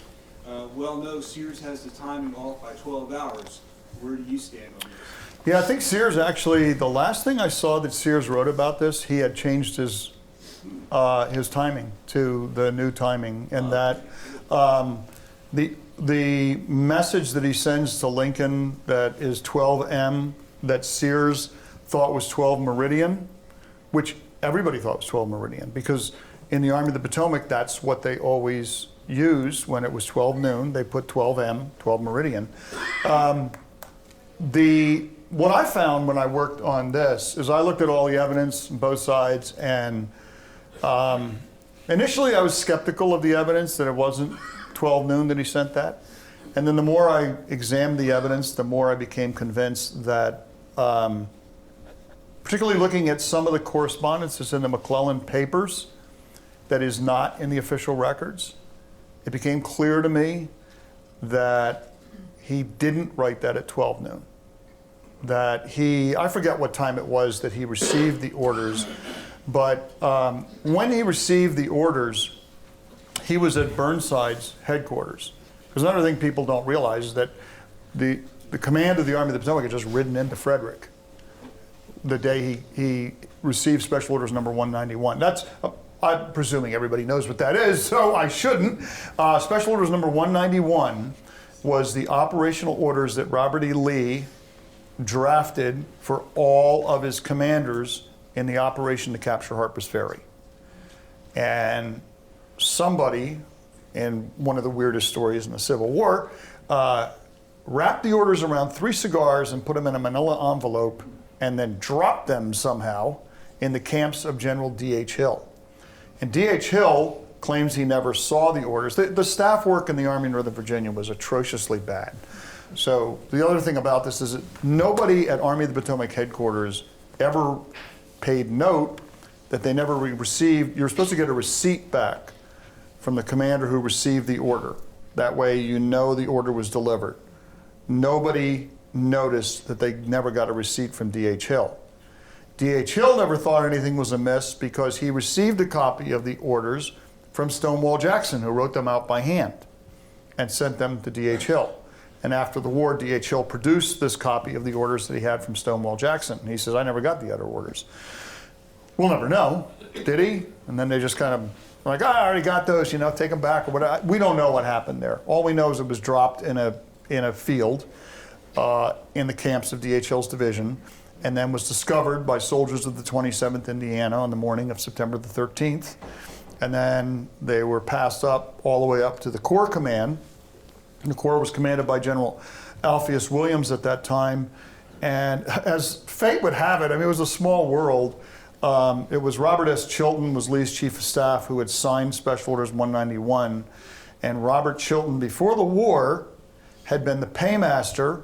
well, no, Sears has the timing off by 12 hours. Where do you stand on this? Yeah, I think Sears actually, the last thing I saw that Sears wrote about this, he had changed his timing to the new timing, and that the message that he sends to Lincoln that is 12 M, that Sears thought was 12 meridian, which everybody thought was 12 meridian, because in the Army of the Potomac, that's what they always used when it was 12 noon. They put 12 M, 12 meridian. What I found when I worked on this is I looked at all the evidence on both sides, and initially I was skeptical of the evidence that it wasn't 12 noon that he sent that. And then the more I examined the evidence, the more I became convinced that, particularly looking at some of the correspondence that's in the McClellan papers that is not in the official records, it became clear to me that he didn't write that at 12 noon. That I forget what time it was that he received the orders, but when he received the orders, he was at Burnside's headquarters. Because another thing people don't realize is that the command of the Army of the Potomac had just ridden into Frederick the day he received Special Orders number 191. I'm presuming everybody knows what that is, so I shouldn't. Special Orders number 191 was the operational orders that Robert E. Lee drafted for all of his commanders in the operation to capture Harper's Ferry. And somebody, in one of the weirdest stories in the Civil War, wrapped the orders around 3 cigars and put them in a manila envelope and then dropped them somehow in the camps of General D.H. Hill. And D.H. Hill claims he never saw the orders. The staff work in the Army of Northern Virginia was atrociously bad. So the other thing about this is that nobody at Army of the Potomac headquarters ever paid note that they never received. You're supposed to get a receipt back from the commander who received the order. That way you know the order was delivered. Nobody noticed that they never got a receipt from D.H. Hill. D.H. Hill never thought anything was amiss because he received a copy of the orders from Stonewall Jackson, who wrote them out by hand and sent them to D.H. Hill. And after the war, D.H. Hill produced this copy of the orders that he had from Stonewall Jackson. And he says, I never got the other orders. We'll never know, did he? And then they just kind of like, I already got those, take them back or whatever. We don't know what happened there. All we know is it was dropped in a field in the camps of D.H. Hill's division, and then was discovered by soldiers of the 27th Indiana on the morning of September the 13th. And then they were passed up all the way up to the Corps Command. And the Corps was commanded by General Alpheus Williams at that time. And as fate would have it, it was a small world. It was Robert S. Chilton was Lee's chief of staff, who had signed Special Orders 191. And Robert Chilton, before the war, had been the paymaster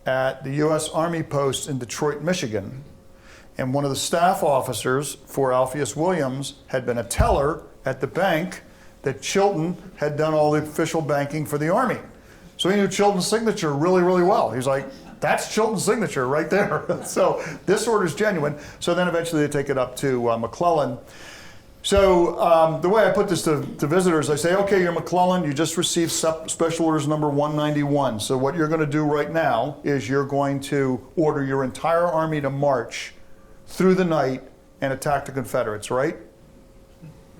at the U.S. Army post in Detroit, Michigan. And one of the staff officers for Alpheus Williams had been a teller at the bank that Chilton had done all the official banking for the Army. So he knew Chilton's signature really, really well. He's like, that's Chilton's signature right there. So this order's genuine. So then eventually they take it up to McClellan. So the way I put this to visitors, I say, okay, you're McClellan, you just received Special Orders number 191. So what you're going to do right now is you're going to order your entire army to march through the night and attack the Confederates, right?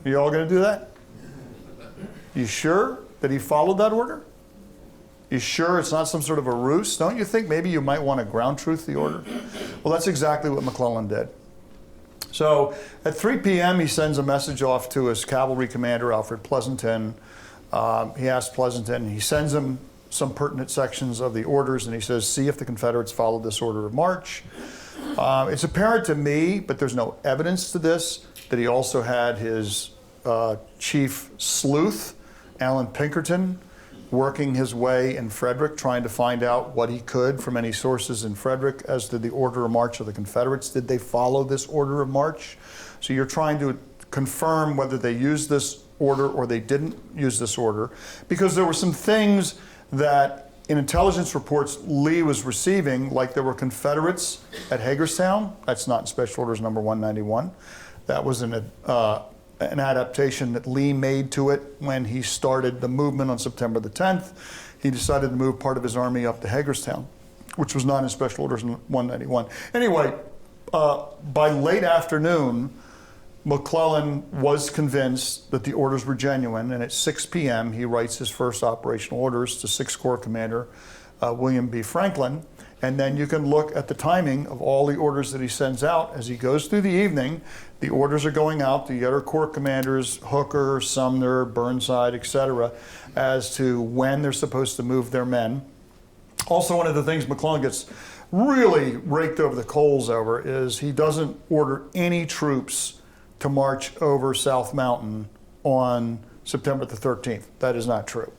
You all going to do that? You sure that he followed that order? You sure it's not some sort of a ruse? Don't you think maybe you might want to ground truth the order? Well, that's exactly what McClellan did. So at 3 p.m., he sends a message off to his cavalry commander, Alfred Pleasanton. He asks Pleasanton, he sends him some pertinent sections of the orders, and he says, see if the Confederates followed this order of march. It's apparent to me, but there's no evidence to this, that he also had his chief sleuth, Alan Pinkerton, working his way in Frederick, trying to find out what he could from any sources in Frederick as to the order of march of the Confederates. Did they follow this order of march? So you're trying to confirm whether they used this order or they didn't use this order, because there were some things that in intelligence reports Lee was receiving, like there were Confederates at Hagerstown. That's not in Special Orders number 191. That was an adaptation that Lee made to it when he started the movement on September the 10th. He decided to move part of his army up to Hagerstown, which was not in Special Orders 191. Anyway, by late afternoon, McClellan was convinced that the orders were genuine, and at 6 p.m. he writes his first operational orders to 6th Corps Commander William B. Franklin. And then you can look at the timing of all the orders that he sends out as he goes through the evening. The orders are going out to the other corps commanders, Hooker, Sumner, Burnside, etc., as to when they're supposed to move their men. Also, one of the things McClellan gets really raked over the coals over is he doesn't order any troops to march over South Mountain on September the 13th. That is not true.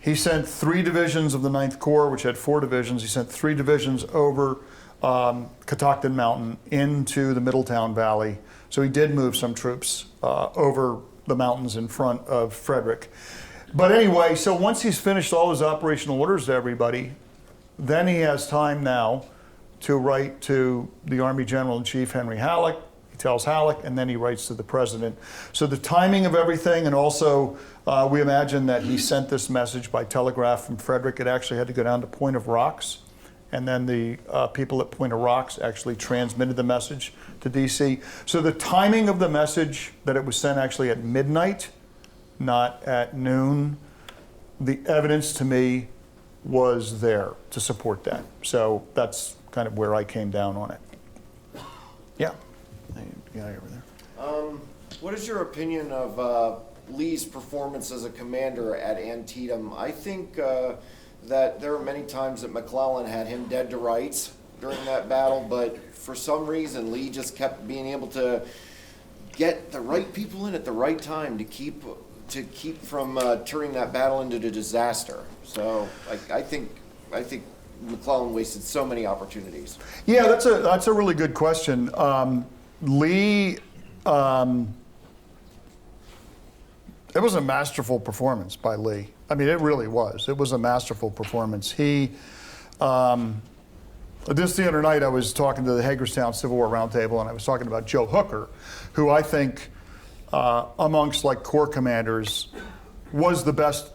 He sent 3 divisions of the 9th Corps, which had 4 divisions. He sent 3 divisions over Catoctin Mountain into the Middletown Valley. So he did move some troops over the mountains in front of Frederick. But anyway, so once he's finished all his operational orders to everybody, then he has time now to write to the Army General-in-Chief, Henry Halleck. Tells Halleck, and then he writes to the president. So the timing of everything, and also we imagine that he sent this message by telegraph from Frederick. It actually had to go down to Point of Rocks, and then the people at Point of Rocks actually transmitted the message to DC. So the timing of the message, that it was sent actually at midnight, not at noon, the evidence to me was there to support that. So that's kind of where I came down on it. Yeah. Guy over there. What is your opinion of Lee's performance as a commander at Antietam? I think that there were many times that McClellan had him dead to rights during that battle, but for some reason Lee just kept being able to get the right people in at the right time to keep from turning that battle into a disaster. So I think McClellan wasted so many opportunities. Yeah, that's a really good question. Lee, it was a masterful performance by Lee. I mean, it really was. It was a masterful performance. He, this the other night I was talking to the Hagerstown Civil War Roundtable, and I was talking about Joe Hooker, who I think amongst like corps commanders was the best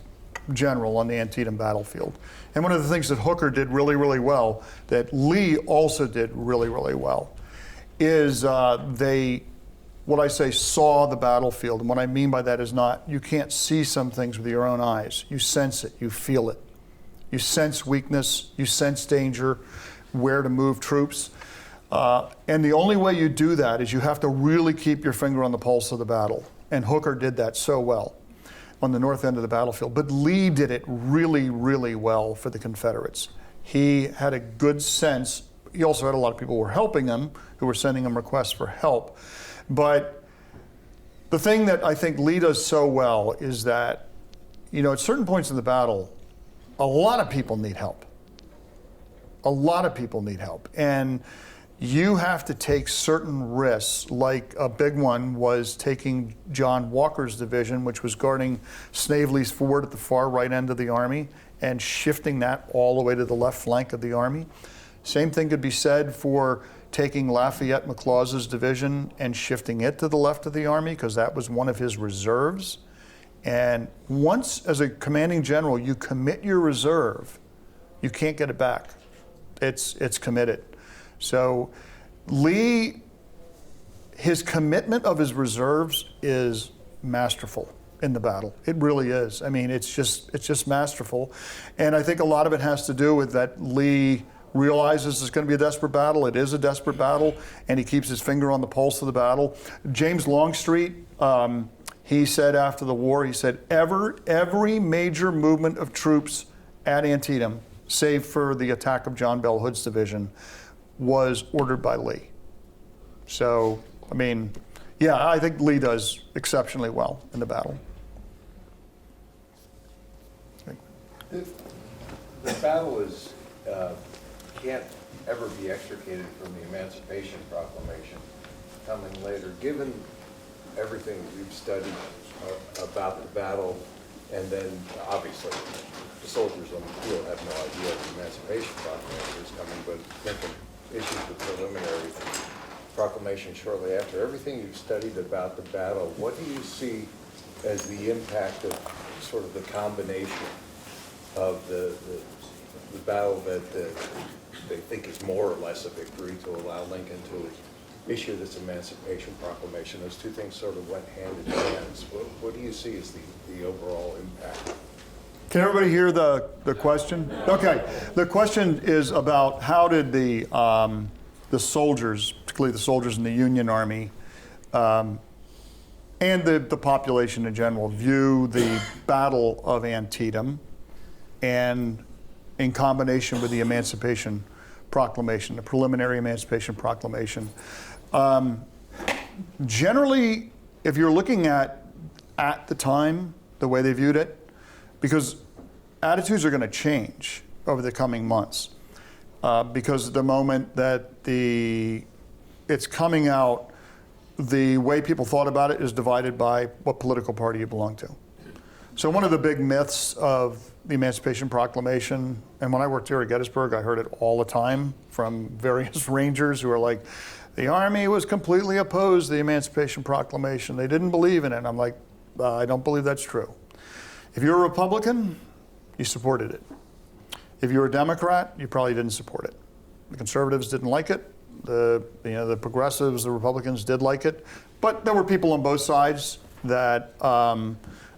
general on the Antietam battlefield. And one of the things that Hooker did really, really well, that Lee also did really, really well, is they, what I say, saw the battlefield. And what I mean by that is not, you can't see some things with your own eyes. You sense it, you feel it. You sense weakness, you sense danger, where to move troops. And the only way you do that is you have to really keep your finger on the pulse of the battle. And Hooker did that so well on the north end of the battlefield. But Lee did it really, really well for the Confederates. He had a good sense. He also had a lot of people who were helping him, who were sending him requests for help. But the thing that I think Lee does so well is that, at certain points in the battle, a lot of people need help. A lot of people need help. And you have to take certain risks, like a big one was taking John Walker's division, which was guarding Snavely's Ford at the far right end of the Army, and shifting that all the way to the left flank of the Army. Same thing could be said for taking Lafayette McLaws's division and shifting it to the left of the Army, because that was one of his reserves. And once, as a commanding general, you commit your reserve, you can't get it back. It's committed. So Lee, his commitment of his reserves is masterful in the battle. It really is. I mean, it's just masterful. And I think a lot of it has to do with that Lee realizes it's going to be a desperate battle. It is a desperate battle, and he keeps his finger on the pulse of the battle. James Longstreet, he said after the war, he said, every major movement of troops at Antietam, save for the attack of John Bell Hood's division, was ordered by Lee. So, I mean, yeah, I think Lee does exceptionally well in the battle. The battle can't ever be extricated from the Emancipation Proclamation coming later. Given everything you've studied about the battle, and then obviously the soldiers on the field have no idea the Emancipation Proclamation is coming, but Lincoln issues the preliminary proclamation shortly after. Everything you've studied about the battle, what do you see as the impact of sort of the combination of the battle that they think is more or less a victory to allow Lincoln to issue this Emancipation Proclamation? Those two things sort of went hand in hand. What do you see as the overall impact? Can everybody hear the question? Okay. The question is about how did the soldiers, particularly the soldiers in the Union Army, and the population in general, view the Battle of Antietam and in combination with the Emancipation Proclamation, the preliminary Emancipation Proclamation. Generally, if you're looking at the time, the way they viewed it, because attitudes are going to change over the coming months, because the moment that it's coming out, the way people thought about it is divided by what political party you belong to. So one of the big myths of the Emancipation Proclamation, and when I worked here at Gettysburg, I heard it all the time from various Rangers who are like, the Army was completely opposed to the Emancipation Proclamation. They didn't believe in it. And I'm like, I don't believe that's true. If you're a Republican, you supported it. If you're a Democrat, you probably didn't support it. The conservatives didn't like it. The progressives, the Republicans did like it. But there were people on both sides that,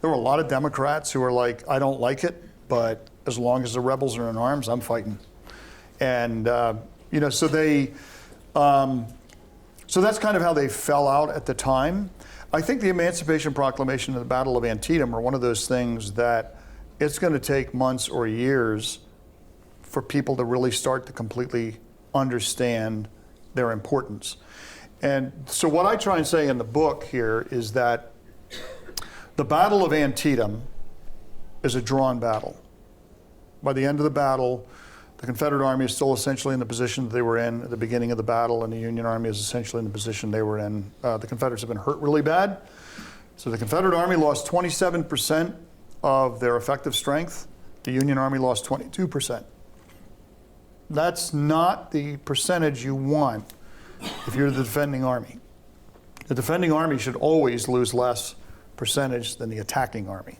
there were a lot of Democrats who were like, I don't like it, but as long as the rebels are in arms, I'm fighting. And, so that's kind of how they fell out at the time. I think the Emancipation Proclamation and the Battle of Antietam are one of those things that it's going to take months or years for people to really start to completely understand their importance. And so what I try and say in the book here is that the Battle of Antietam is a drawn battle. By the end of the battle, the Confederate Army is still essentially in the position that they were in at the beginning of the battle, and the Union Army is essentially in the position they were in. The Confederates have been hurt really bad. So the Confederate Army lost 27% of their effective strength. The Union Army lost 22%. That's not the percentage you want if you're the defending army. The defending army should always lose less percentage than the attacking army.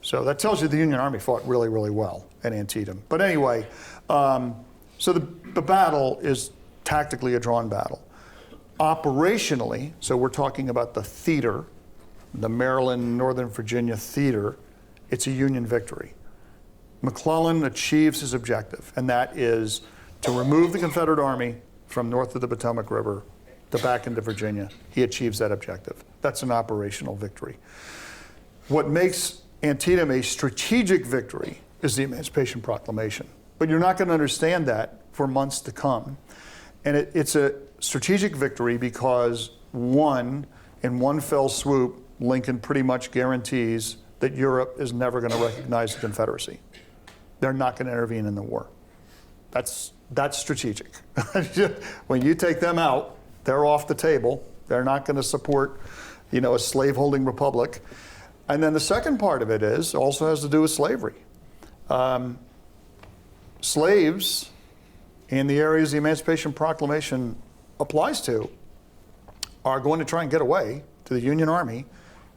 So that tells you the Union Army fought really, really well at Antietam. But anyway, so the battle is tactically a drawn battle. Operationally, so we're talking about the theater, the Maryland, Northern Virginia theater, it's a Union victory. McClellan achieves his objective, and that is to remove the Confederate Army from north of the Potomac River to back into Virginia. He achieves that objective. That's an operational victory. What makes Antietam a strategic victory is the Emancipation Proclamation. But you're not going to understand that for months to come. And it's a strategic victory because, one, in one fell swoop, Lincoln pretty much guarantees that Europe is never going to recognize the Confederacy. They're not going to intervene in the war. That's strategic. When you take them out, they're off the table. They're not going to support, a slaveholding republic. And then the second part of it also has to do with slavery. Slaves in the areas the Emancipation Proclamation applies to are going to try and get away to the Union Army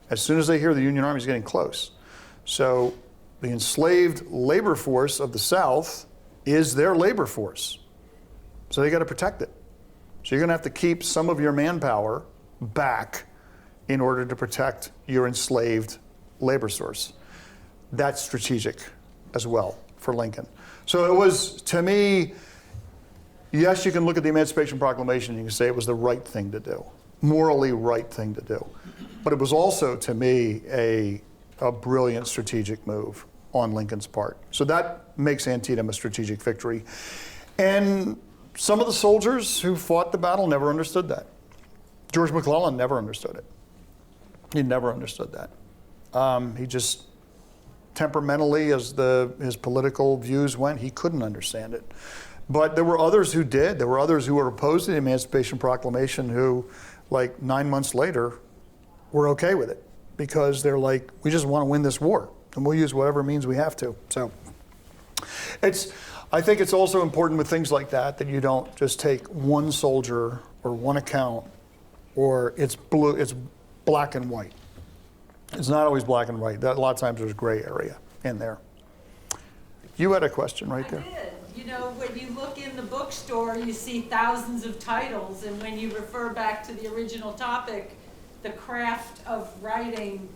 as soon as they hear the Union Army is getting close. So the enslaved labor force of the South is their labor force. So they got to protect it. So you're going to have to keep some of your manpower back in order to protect your enslaved labor source. That's strategic as well for Lincoln. So it was, to me, yes, you can look at the Emancipation Proclamation and you can say it was the right thing to do, morally right thing to do. But it was also, to me, a brilliant strategic move on Lincoln's part. So that makes Antietam a strategic victory. And some of the soldiers who fought the battle never understood that. George McClellan never understood it. He never understood that. He just temperamentally as his political views went, he couldn't understand it. But there were others who did. There were others who were opposed to the Emancipation Proclamation who, like 9 months later, were okay with it because they're like, we just want to win this war and we'll use whatever means we have to. So I think it's also important with things like that you don't just take one soldier or one account or it's black and white. It's not always black and white. A lot of times there's gray area in there. You had a question right there. I did. You know, when you look in the bookstore, you see thousands of titles, and when you refer back to the original topic, the craft of writing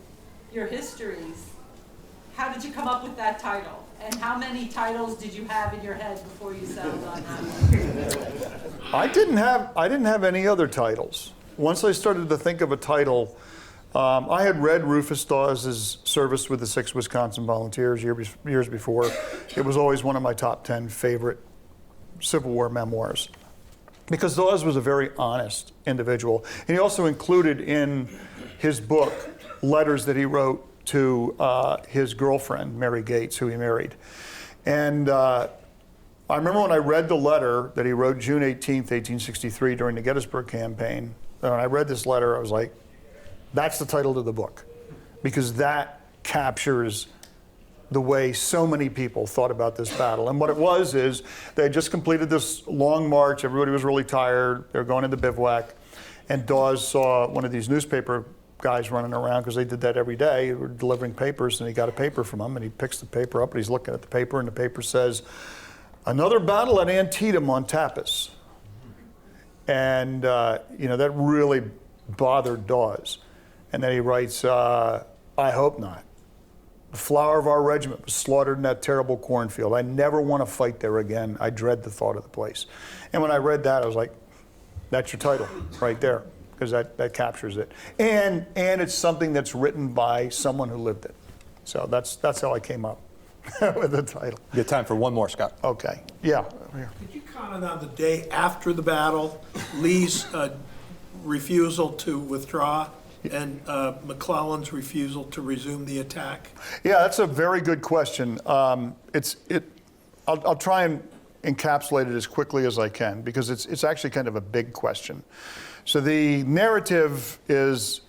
your histories, how did you come up with that title? And how many titles did you have in your head before you settled on that one? I didn't have any other titles. Once I started to think of a title, I had read Rufus Dawes's service with the 6th Wisconsin Volunteers years before. It was always one of my top 10 favorite Civil War memoirs because Dawes was a very honest individual. And he also included in his book letters that he wrote to his girlfriend, Mary Gates, who he married. And I remember when I read the letter that he wrote June 18th, 1863 during the Gettysburg campaign. When I read this letter, I was like, that's the title of the book, because that captures the way so many people thought about this battle. And what it was is they had just completed this long march. Everybody was really tired. They were going into bivouac. And Dawes saw one of these newspaper guys running around, because they did that every day. They were delivering papers, and he got a paper from him, and he picks the paper up, and he's looking at the paper, and the paper says, "Another battle at Antietam on Tapas." And, that really bothered Dawes. And then he writes, "I hope not. The flower of our regiment was slaughtered in that terrible cornfield. I never want to fight there again. I dread the thought of the place." And when I read that, I was like, that's your title right there, because that captures it. And it's something that's written by someone who lived it. So that's how I came up with the title. You have time for one more, Scott. Okay. Yeah. Could you comment on the day after the battle, Lee's refusal to withdraw and McClellan's refusal to resume the attack? Yeah, that's a very good question. I'll try and encapsulate it as quickly as I can, because it's actually kind of a big question. So the narrative is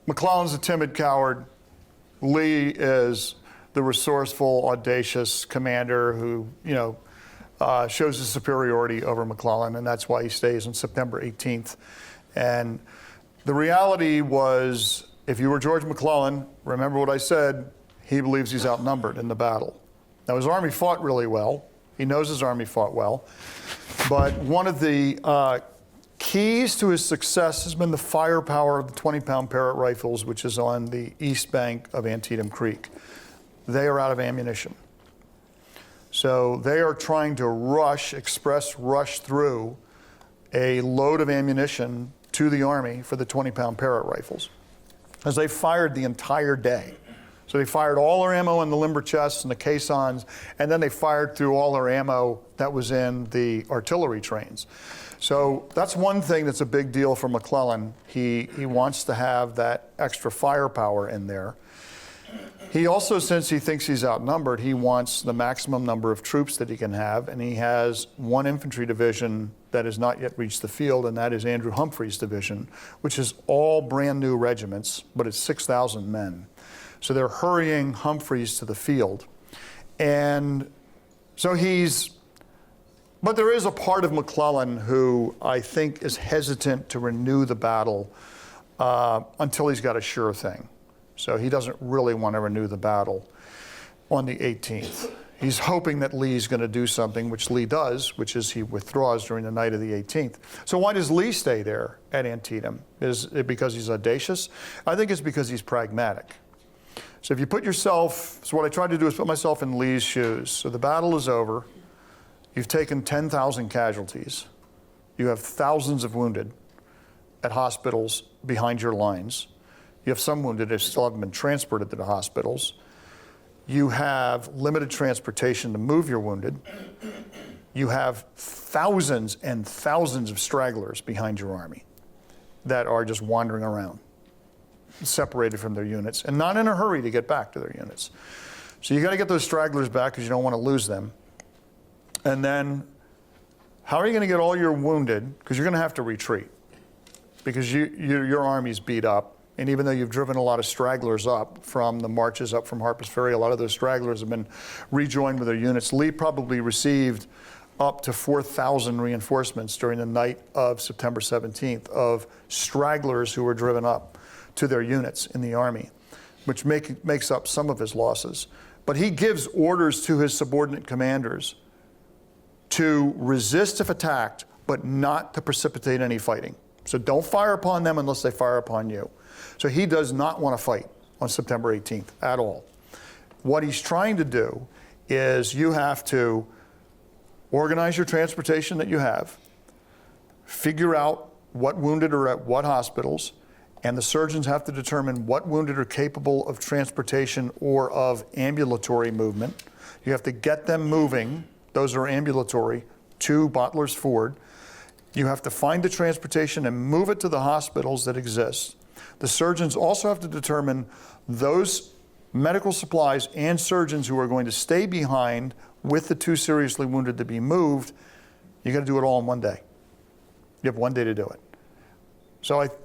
McClellan's a timid coward. Lee is the resourceful, audacious commander who, shows his superiority over McClellan, and that's why he stays on September 18th. And the reality was, if you were George McClellan, remember what I said, he believes he's outnumbered in the battle. Now, his army fought really well. He knows his army fought well. But one of the keys to his success has been the firepower of the 20-pound Parrott rifles, which is on the east bank of Antietam Creek. They are out of ammunition. So they are trying to express rush through a load of ammunition to the Army for the 20-pound Parrott rifles, as they fired the entire day. So they fired all their ammo in the limber chests and the caissons, and then they fired through all their ammo that was in the artillery trains. So that's one thing that's a big deal for McClellan. He wants to have that extra firepower in there. He also, since he thinks he's outnumbered, he wants the maximum number of troops that he can have, and he has one infantry division that has not yet reached the field, and that is Andrew Humphrey's division, which is all brand new regiments, but it's 6,000 men. So they're hurrying Humphreys to the field. And so but there is a part of McClellan who I think is hesitant to renew the battle until he's got a sure thing. So he doesn't really want to renew the battle on the 18th. He's hoping that Lee's going to do something, which Lee does, which is he withdraws during the night of the 18th. So why does Lee stay there at Antietam? Is it because he's audacious? I think it's because he's pragmatic. So if you so what I tried to do is put myself in Lee's shoes. So the battle is over. You've taken 10,000 casualties. You have thousands of wounded at hospitals behind your lines. You have some wounded that still haven't been transported to the hospitals. You have limited transportation to move your wounded. You have thousands and thousands of stragglers behind your army that are just wandering around. separated from their units and not in a hurry to get back to their units. So you got to get those stragglers back because you don't want to lose them. And then how are you going to get all your wounded? Because you're going to have to retreat because your army's beat up. And even though you've driven a lot of stragglers up from the marches up from Harper's Ferry, a lot of those stragglers have been rejoined with their units. Lee probably received up to 4,000 reinforcements during the night of September 17th of stragglers who were driven up to their units in the army, which makes up some of his losses. But he gives orders to his subordinate commanders to resist if attacked, but not to precipitate any fighting. So don't fire upon them unless they fire upon you. So he does not want to fight on September 18th at all. What he's trying to do is you have to organize your transportation that you have, figure out what wounded are at what hospitals, and the surgeons have to determine what wounded are capable of transportation or of ambulatory movement. You have to get them moving, those are ambulatory, to Bottler's Ford. You have to find the transportation and move it to the hospitals that exist. The surgeons also have to determine those medical supplies and surgeons who are going to stay behind with the 2 seriously wounded to be moved. You got to do it all in one day. You have one day to do it.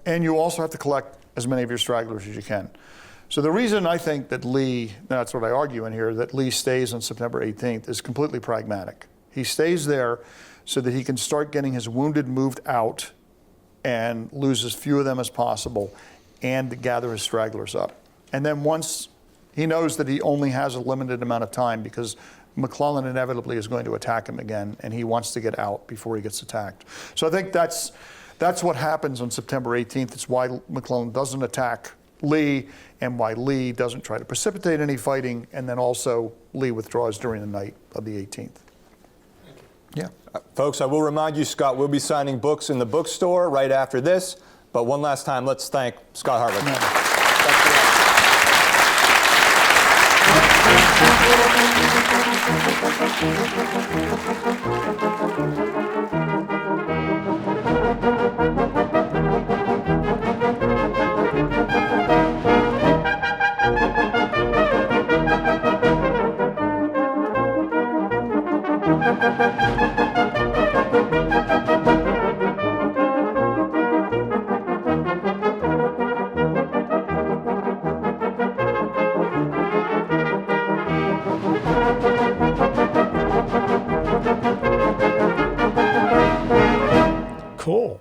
And you also have to collect as many of your stragglers as you can. So the reason I think that Lee, that's what I argue in here, that Lee stays on September 18th is completely pragmatic. He stays there so that he can start getting his wounded moved out and lose as few of them as possible and to gather his stragglers up. And then once he knows that he only has a limited amount of time because McClellan inevitably is going to attack him again and he wants to get out before he gets attacked. So I think that's what happens on September 18th. It's why McClellan doesn't attack Lee and why Lee doesn't try to precipitate any fighting, and then also Lee withdraws during the night of the 18th. Yeah. Folks, I will remind you, Scott will be signing books in the bookstore right after this. But one last time, let's thank Scott Hartwig. Cool.